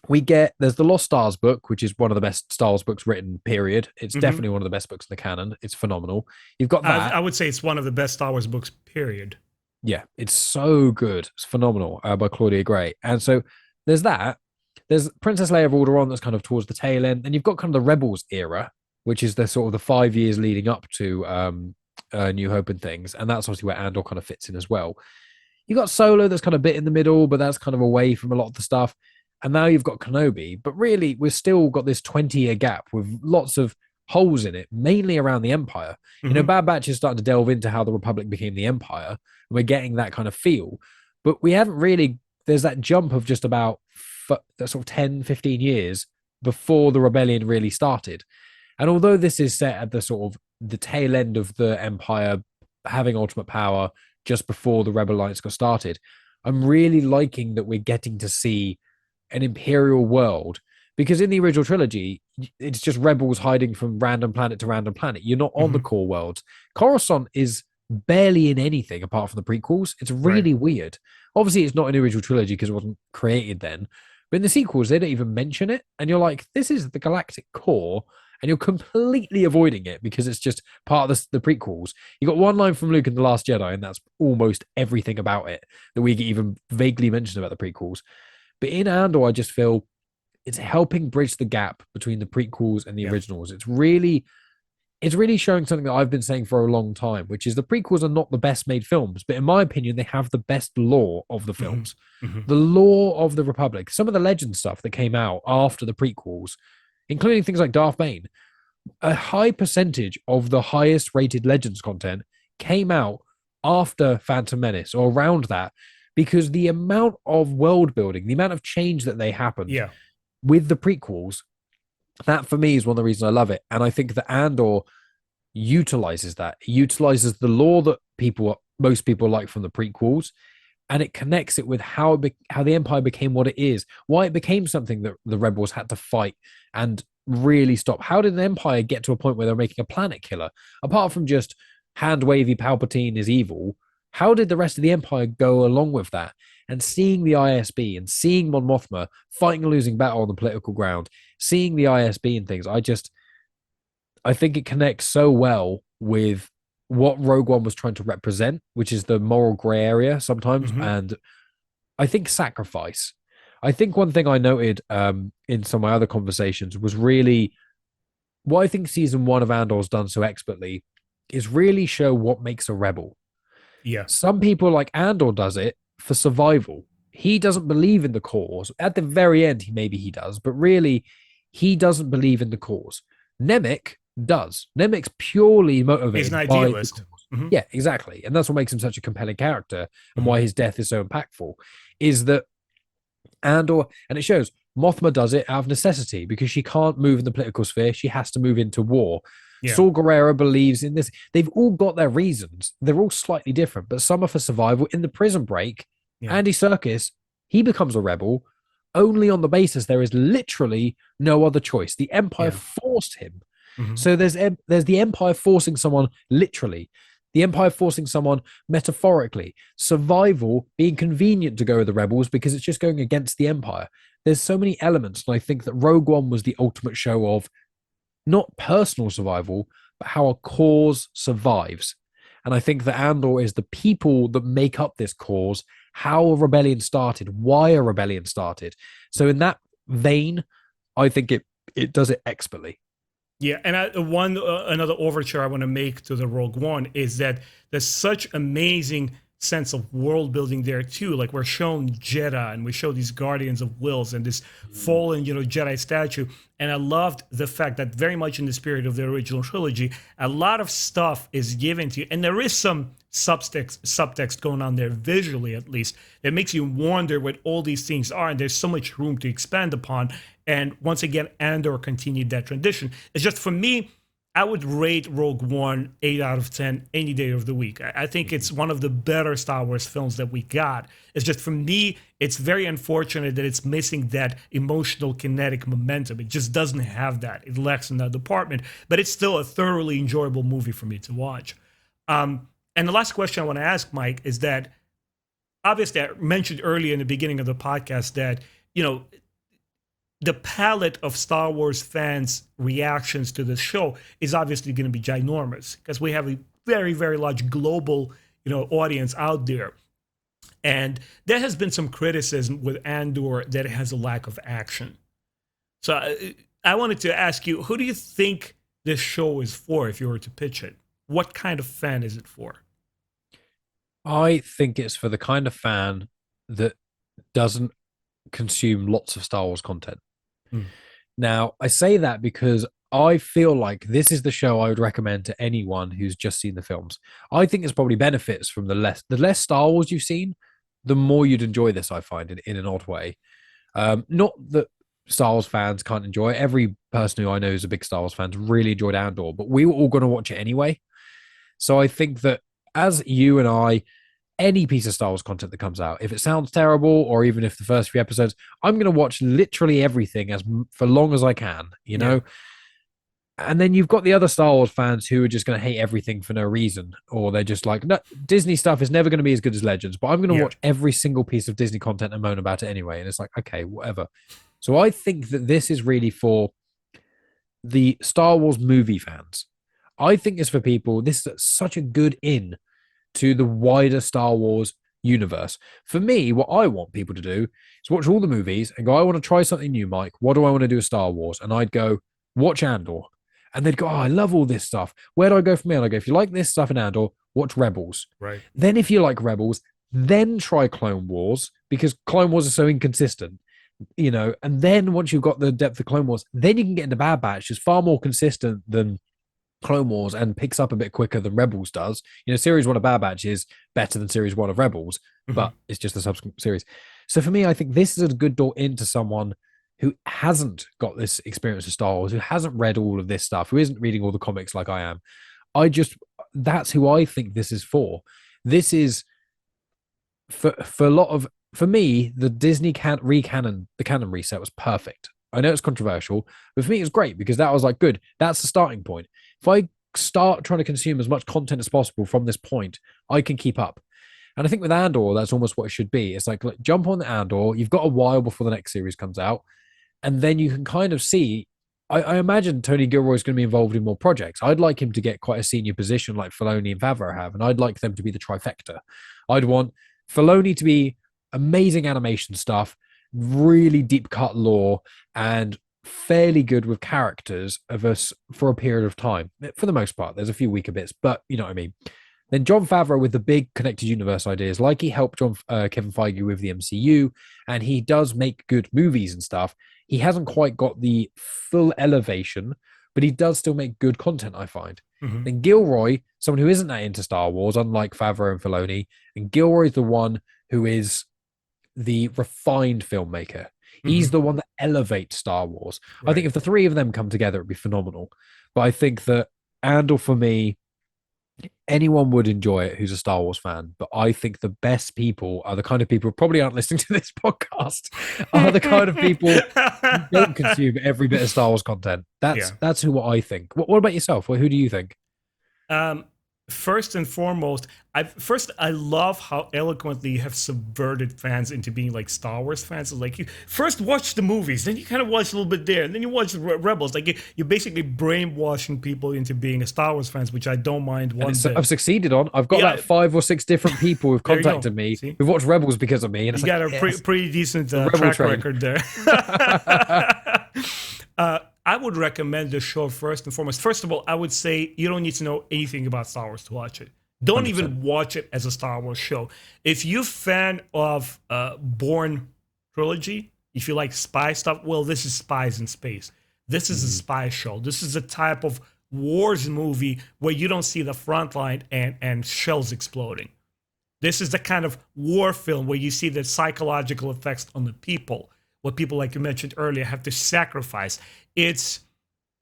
[SPEAKER 2] there's the Lost Stars book, which is one of the best Star Wars books written, period. It's definitely one of the best books in the canon. It's phenomenal. You've got that.
[SPEAKER 1] I would say it's one of the best Star Wars books, period.
[SPEAKER 2] Yeah, it's so good. It's phenomenal, by Claudia Gray. And so there's that. There's Princess Leia of Alderaan that's kind of towards the tail end. And you've got kind of the Rebels era, which is the sort of the 5 years leading up to New Hope and things. And that's obviously where Andor kind of fits in as well. You've got Solo that's kind of bit in the middle, but that's kind of away from a lot of the stuff. And now you've got Kenobi, but really we've still got this 20-year gap with lots of holes in it, mainly around the Empire. Bad Batch is starting to delve into how the Republic became the Empire. And we're getting that kind of feel, but we haven't really, there's that jump of just about that sort of 10, 15 years before the rebellion really started. And although this is set at the sort of the tail end of the Empire having ultimate power just before the Rebel Alliance got started, I'm really liking that we're getting to see an Imperial world, because in the original trilogy, it's just rebels hiding from random planet to random planet. You're not on the core worlds. Coruscant is barely in anything apart from the prequels. It's really weird. Obviously, it's not in the original trilogy because it wasn't created then. But in the sequels, they don't even mention it. And you're like, this is the galactic core. And you're completely avoiding it because it's just part of the prequels. You got one line from Luke in The Last Jedi, and that's almost everything about it that we get even vaguely mentioned about the prequels. But in Andor, I just feel it's helping bridge the gap between the prequels and the originals. It's really showing something that I've been saying for a long time, which is the prequels are not the best made films, but in my opinion, they have the best lore of the films. The lore of the Republic, some of the legend stuff that came out after the prequels, including things like Darth Bane, a high percentage of the highest rated Legends content came out after Phantom Menace or around that, because the amount of world building, the amount of change that they happened with the prequels That for me is one of the reasons I love it. And I think that Andor utilizes that. It utilizes the lore that most people like from the prequels, and it connects it with how the Empire became what it is, why it became something that the rebels had to fight and really stop. How did the Empire get to a point where they're making a planet killer? Apart from just hand wavy Palpatine is evil, how did the rest of the Empire go along with that? And seeing the ISB and seeing Mon Mothma fighting a losing battle on the political ground, seeing the ISB and things, I think it connects so well with what Rogue One was trying to represent, which is the moral gray area sometimes,
[SPEAKER 1] Hmm.
[SPEAKER 2] and I think sacrifice. I think one thing I noted in some of my other conversations was really what I think season one of Andor's done so expertly is really show what makes a rebel.
[SPEAKER 1] Yeah.
[SPEAKER 2] Some people like Andor does it for survival. He doesn't believe in the cause. At the very end, maybe he does, but really, he doesn't believe in the cause. Nemec does. Nemec's purely
[SPEAKER 1] He's an
[SPEAKER 2] motivated by the
[SPEAKER 1] idealist.
[SPEAKER 2] cause.
[SPEAKER 1] Hmm.
[SPEAKER 2] Yeah, exactly. And that's what makes him such a compelling character and
[SPEAKER 1] Hmm.
[SPEAKER 2] why his death is so impactful is that Andor, and it shows Mothma does it out of necessity because she can't move in the political sphere. She has to move into war.
[SPEAKER 1] Yeah.
[SPEAKER 2] Saul Guerrero believes in this. They've all got their reasons. They're all slightly different, but some are for survival. In the Prison Break,
[SPEAKER 1] Yeah.
[SPEAKER 2] Andy Serkis, he becomes a rebel only on the basis there is literally no other choice. The Empire
[SPEAKER 1] Yeah.
[SPEAKER 2] forced him.
[SPEAKER 1] Hmm.
[SPEAKER 2] So there's the Empire forcing someone literally, the Empire forcing someone metaphorically, survival being convenient to go with the rebels because it's just going against the Empire. There's so many elements, and I think that Rogue One was the ultimate show of not personal survival, but how a cause survives. And I think that Andor is the people that make up this cause, how a rebellion started, why a rebellion started. So in that vein, I think it does it expertly.
[SPEAKER 1] Yeah, and another overture I want to make to the Rogue One is that there's such amazing sense of world building there too. Like we're shown Jedha and we show these Guardians of Wills and this fallen, Jedi statue. And I loved the fact that very much in the spirit of the original trilogy, a lot of stuff is given to you, and there is some subtext going on there visually, at least, that makes you wonder what all these things are. And there's so much room to expand upon. And once again, Andor continued that tradition. It's just for me, I would rate Rogue One 8 out of 10 any day of the week. I think it's one of the better Star Wars films that we got. It's just for me, it's very unfortunate that it's missing that emotional kinetic momentum. It just doesn't have that. It lacks in that department, but it's still a thoroughly enjoyable movie for me to watch. And the last question I want to ask, Mike, is that obviously I mentioned earlier in the beginning of the podcast that, the palette of Star Wars fans' reactions to this show is obviously going to be ginormous because we have a very, very large global, audience out there. And there has been some criticism with Andor that it has a lack of action. So I wanted to ask you, who do you think this show is for if you were to pitch it? What kind of fan is it for?
[SPEAKER 2] I think it's for the kind of fan that doesn't consume lots of Star Wars content.
[SPEAKER 1] Hmm.
[SPEAKER 2] Now, I say that because I feel like this is the show I would recommend to anyone who's just seen the films. I think it's probably benefits from the less Star Wars you've seen, the more you'd enjoy this, I find, in an odd way. Not that Star Wars fans can't enjoy it. Every person who I know who's a big Star Wars fan really enjoyed Andor, but we were all going to watch it anyway. So I think that as you and I, any piece of Star Wars content that comes out, if it sounds terrible, or even if the first few episodes, I'm going to watch literally everything as for long as I can,
[SPEAKER 1] Yeah.
[SPEAKER 2] And then you've got the other Star Wars fans who are just going to hate everything for no reason, or they're just like, no, Disney stuff is never going to be as good as Legends, but I'm going to
[SPEAKER 1] Yeah.
[SPEAKER 2] watch every single piece of Disney content and moan about it anyway. And it's like, okay, whatever. So I think that this is really for the Star Wars movie fans. I think it's for people. This is such a good in to the wider Star Wars universe. For me, what I want people to do is watch all the movies and go, I want to try something new, Mike. What do I want to do with Star Wars? And I'd go, watch Andor. And they'd go, oh, I love all this stuff. Where do I go from here? And I go, if you like this stuff in Andor, watch Rebels.
[SPEAKER 1] Right.
[SPEAKER 2] Then if you like Rebels, then try Clone Wars because Clone Wars is so inconsistent. And then once you've got the depth of Clone Wars, then you can get into Bad Batch, which is far more consistent than Clone Wars and picks up a bit quicker than Rebels does. Series one of Bad Batch is better than series one of Rebels, but it's just a subsequent series. So for me, I think this is a good door into someone who hasn't got this experience of Star Wars, who hasn't read all of this stuff, who isn't reading all the comics like I am, I just that's who I think this is for. This is for a lot of for me, the Disney the canon reset was perfect. I know it's controversial, but for me, it was great because that was like good. That's the starting point. If I start trying to consume as much content as possible from this point, I can keep up. And I think with Andor, that's almost what it should be. It's like jump on the Andor. You've got a while before the next series comes out, and then you can kind of see. I imagine Tony Gilroy is going to be involved in more projects. I'd like him to get quite a senior position like Filoni and Favreau have, and I'd like them to be the trifecta. I'd want Filoni to be amazing animation stuff, really deep cut lore, and fairly good with characters of us for a period of time. For the most part, there's a few weaker bits, but you know what I mean. Then Jon Favreau with the big connected universe ideas, like he helped Kevin Feige with the MCU, and he does make good movies and stuff. He hasn't quite got the full elevation, but he does still make good content, I find.
[SPEAKER 1] Mm-hmm.
[SPEAKER 2] Then Gilroy, someone who isn't that into Star Wars, unlike Favreau and Filoni, and Gilroy's the one who is the refined filmmaker. He's the one that elevates Star Wars. Right. I think if the three of them come together, it'd be phenomenal. But I think that Andor, for me, anyone would enjoy it who's a Star Wars fan. But I think the best people are the kind of people who probably aren't listening to this podcast, are the kind of people who don't consume every bit of Star Wars content. That's who I think. What about yourself? Who do you think?
[SPEAKER 1] First and foremost, I love how eloquently you have subverted fans into being like Star Wars fans. So like you first watch the movies, then you kind of watch a little bit there, and then you watch Rebels. Like you're basically brainwashing people into being a Star Wars fans, which I don't mind one bit.
[SPEAKER 2] I've succeeded on. I've got about 5 or 6 different people who've contacted me who've watched Rebels because of me. And
[SPEAKER 1] you got a pretty decent track record there. I would recommend the show first and foremost. First of all, I would say you don't need to know anything about Star Wars to watch it. Don't 100%. Even watch it as a Star Wars show. If you're a fan of Bourne trilogy, if you like spy stuff, well, this is spies in space. This is a spy show. This is a type of wars movie where you don't see the front line and shells exploding. This is the kind of war film where you see the psychological effects on the people. What people, like you mentioned earlier, have to sacrifice. It's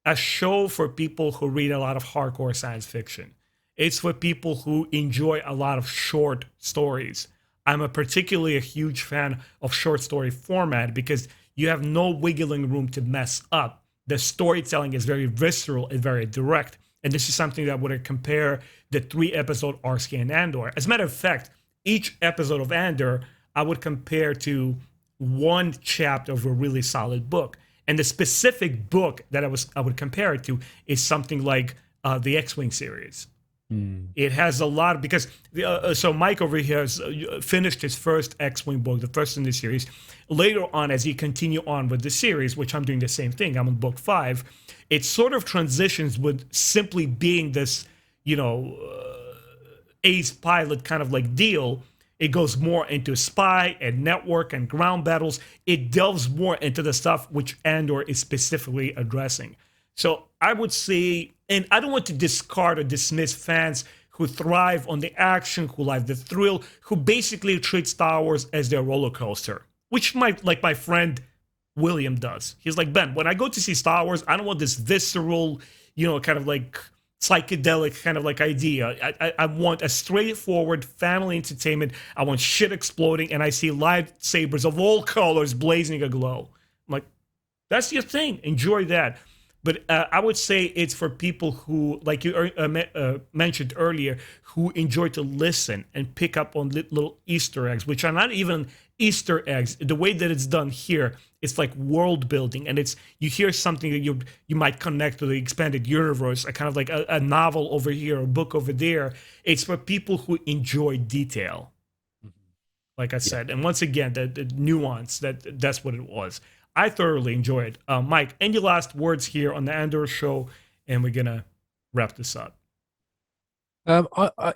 [SPEAKER 1] a show for people who read a lot of hardcore science fiction. It's for people who enjoy a lot of short stories. I'm particularly a huge fan of short story format because you have no wiggling room to mess up. The storytelling is very visceral and very direct. And this is something that would compare the 3-episode arc in Andor. As a matter of fact, each episode of Andor, I would compare to one chapter of a really solid book. And the specific book that I would compare it to is something like the X-Wing series. It has a lot because so Mike over here has finished his first X-Wing book, the first in the series. Later on, as he continue on with the series, which I'm doing the same thing, I'm on book 5. It sort of transitions with simply being this, ace pilot kind of like deal. It goes more into spy and network and ground battles. It delves more into the stuff which Andor is specifically addressing. So I would say, and I don't want to discard or dismiss fans who thrive on the action, who like the thrill, who basically treat Star Wars as their roller coaster, which my friend William does. He's like, Ben, when I go to see Star Wars, I don't want this visceral, kind of like psychedelic kind of like idea. I want a straightforward family entertainment. I want shit exploding, and I see lightsabers of all colors blazing aglow. I'm like, that's your thing. Enjoy that. But I would say it's for people who, like you mentioned earlier, who enjoy to listen and pick up on little Easter eggs, which are not even Easter eggs. The way that it's done here, it's like world building, and you hear something that you might connect to the expanded universe, a kind of like a novel over here, a book over there. It's for people who enjoy detail, like I said. And once again, the nuance, that's what it was. I thoroughly enjoy it. Mike, any last words here on the Andor show, and we're gonna wrap this up.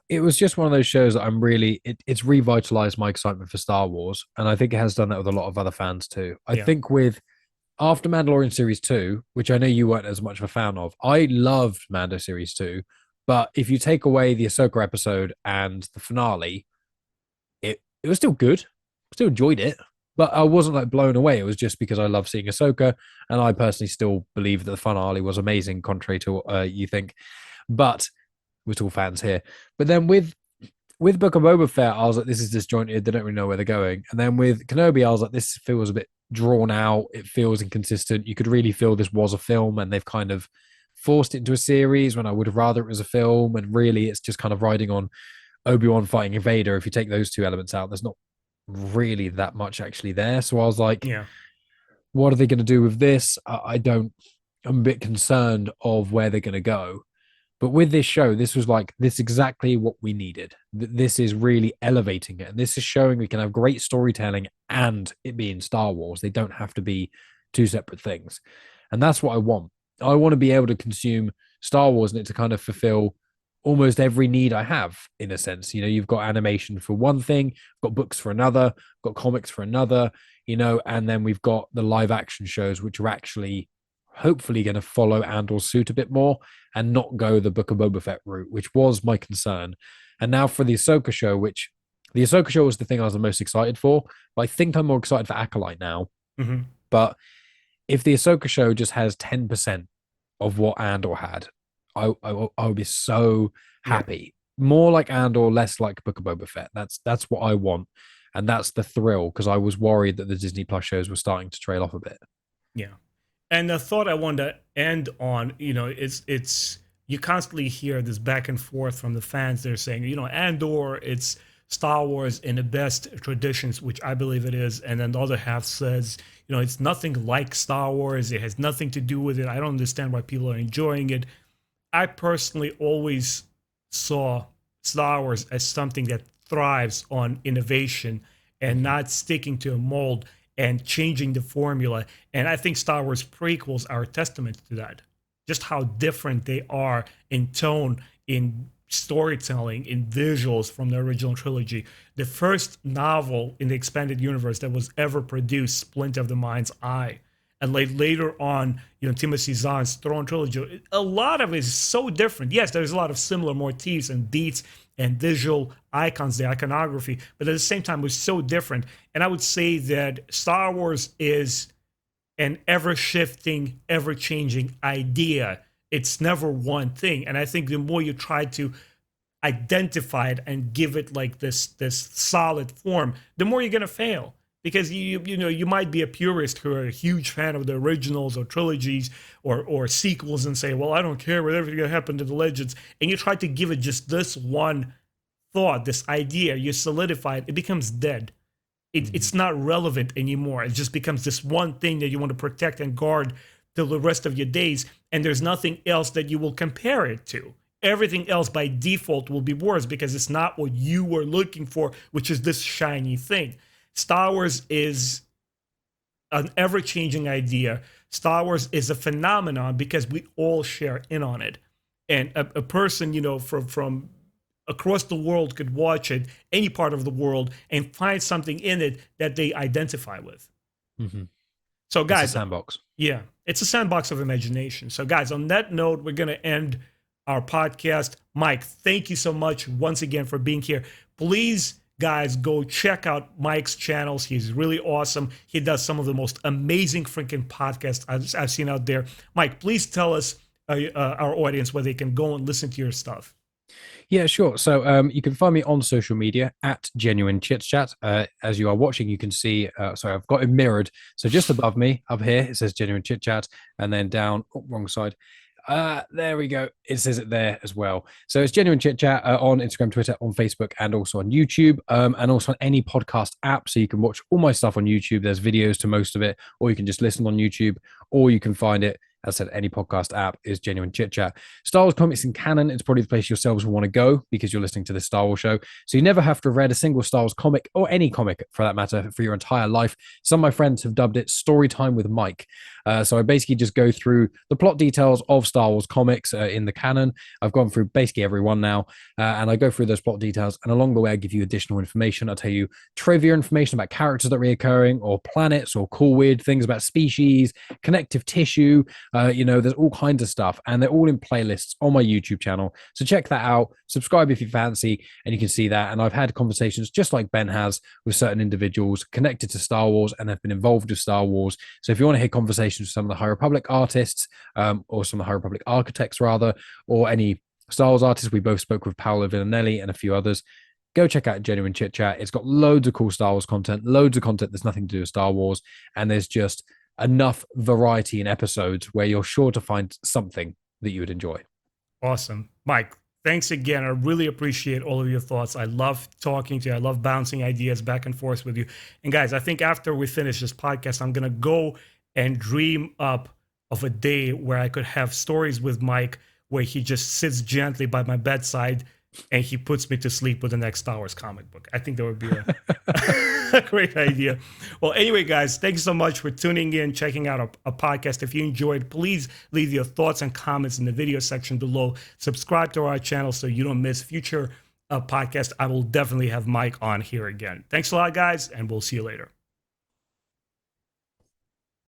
[SPEAKER 2] It was just one of those shows that I'm really it's revitalized my excitement for Star Wars, and I think it has done that with a lot of other fans too. I think with after Mandalorian Series 2, which I know you weren't as much of a fan of, I loved Mando Series 2, but if you take away the Ahsoka episode and the finale, it was still good. Still enjoyed it. But I wasn't like blown away. It was just because I love seeing Ahsoka, and I personally still believe that the finale was amazing, contrary to what you think. But we're all fans here. But then with Book of Boba Fett, I was like, this is disjointed. They don't really know where they're going. And then with Kenobi, I was like, this feels a bit drawn out. It feels inconsistent. You could really feel this was a film, and they've kind of forced it into a series when I would have rather it was a film. And really, it's just kind of riding on Obi-Wan fighting Vader. If you take those two elements out, there's not really that much actually there. So I was like,
[SPEAKER 1] Yeah.
[SPEAKER 2] what are they going to do with this? I don't. I'm a bit concerned of where they're going to go. But with this show, this was like this exactly what we needed. This is really elevating it, and this is showing we can have great storytelling and it being Star Wars. They don't have to be two separate things, and that's what I want. I want to be able to consume Star Wars and it to kind of fulfill almost every need I have in a sense. You know, you've got animation for one thing, got books for another, got comics for another, you know, and then we've got the live action shows, which are actually hopefully going to follow Andor's suit a bit more and not go the Book of Boba Fett route, which was my concern. And now for the Ahsoka show, which the Ahsoka show was the thing I was the most excited for, but I think I'm more excited for Acolyte now.
[SPEAKER 1] Mm-hmm.
[SPEAKER 2] But if the Ahsoka show just has 10% of what Andor had, I would be so happy. Yeah. More like Andor, less like Book of Boba Fett. That's what I want. And that's the thrill, because I was worried that the Disney Plus shows were starting to trail off a bit.
[SPEAKER 1] Yeah. And the thought I wanted to end on, you know, it's you constantly hear this back and forth from the fans. They're saying, you know, Andor, it's Star Wars in the best traditions, which I believe it is. And then the other half says, you know, it's nothing like Star Wars. It has nothing to do with it. I don't understand why people are enjoying it. I personally always saw Star Wars as something that thrives on innovation and not sticking to a mold and changing the formula. And I think Star Wars prequels are a testament to that. Just how different they are in tone, in storytelling, in visuals from the original trilogy. The first novel in the expanded universe that was ever produced, Splint of the Mind's Eye. And like later on, you know, Timothy Zahn's Throne trilogy, a lot of it is so different. Yes, there's a lot of similar motifs and beats and visual icons, the iconography, but at the same time, it was so different. And I would say that Star Wars is an ever-shifting, ever-changing idea. It's never one thing. And I think the more you try to identify it and give it like this solid form, the more you're going to fail. Because you know, you might be a purist who are a huge fan of the originals or trilogies or sequels and say, well, I don't care whatever's going to happen to the legends. And you try to give it just this one thought, this idea, you solidify it, it becomes dead. It's not relevant anymore. It just becomes this one thing that you want to protect and guard till the rest of your days. And there's nothing else that you will compare it to. Everything else by default will be worse because it's not what you were looking for, which is this shiny thing. Star Wars is an ever-changing idea. Star Wars is a phenomenon because we all share in on it. And a person, you know, from across the world could watch it, any part of the world, and find something in it that they identify with.
[SPEAKER 2] Mm-hmm.
[SPEAKER 1] So, guys,
[SPEAKER 2] it's a sandbox.
[SPEAKER 1] Yeah, it's a sandbox of imagination. So, guys, on that note, we're going to end our podcast. Mike, thank you so much once again for being here. Please, guys, go check out Mike's channels. He's really awesome. He does some of the most amazing freaking podcasts I've seen out there. Mike, please tell us, our audience, where they can go and listen to your stuff.
[SPEAKER 2] Yeah, sure. So you can find me on social media at Genuine Chit-Chat. As you are watching, you can see, sorry, I've got it mirrored. So just above me, up here, it says Genuine Chit-Chat, and then down, wrong side. There we go. It says it there as well. So it's Genuine Chit-Chat on Instagram, Twitter, on Facebook, and also on YouTube, and also on any podcast app. So you can watch all my stuff on YouTube. There's videos to most of it, or you can just listen on YouTube, or you can find it. As I said, any podcast app is Genuine Chit-Chat. Star Wars Comics in Canon, it's probably the place yourselves will want to go because you're listening to this Star Wars show. So you never have to have read a single Star Wars comic, or any comic for that matter, for your entire life. Some of my friends have dubbed it Story Time with Mike. So I basically just go through the plot details of Star Wars comics in the canon. I've gone through basically every one now, and I go through those plot details. And along the way, I give you additional information. I'll tell you trivia information about characters that are reoccurring, or planets, or cool weird things about species, connective tissue. There's all kinds of stuff, and they're all in playlists on my YouTube channel. So check that out. Subscribe if you fancy, and you can see that. And I've had conversations just like Ben has with certain individuals connected to Star Wars and have been involved with Star Wars. So if you want to hear conversations with some of the High Republic artists, or some of the High Republic architects rather, or any Star Wars artists, we both spoke with Paolo Villanelli and a few others. Go check out Genuine Chit Chat. It's got loads of cool Star Wars content, loads of content that's nothing to do with Star Wars, and there's just enough variety in episodes where you're sure to find something that you would enjoy.
[SPEAKER 1] Awesome. Mike, thanks again. I really appreciate all of your thoughts. I love talking to you. I love bouncing ideas back and forth with you. And guys, I think after we finish this podcast, I'm going to go and dream up of a day where I could have stories with Mike where he just sits gently by my bedside and he puts me to sleep with the next Star Wars comic book. I think that would be a great idea. Well, anyway, guys, thanks so much for tuning in, checking out a podcast. If you enjoyed, please leave your thoughts and comments in the video section below. Subscribe to our channel so you don't miss future podcasts. I will definitely have Mike on here again. Thanks a lot, guys, and we'll see you later.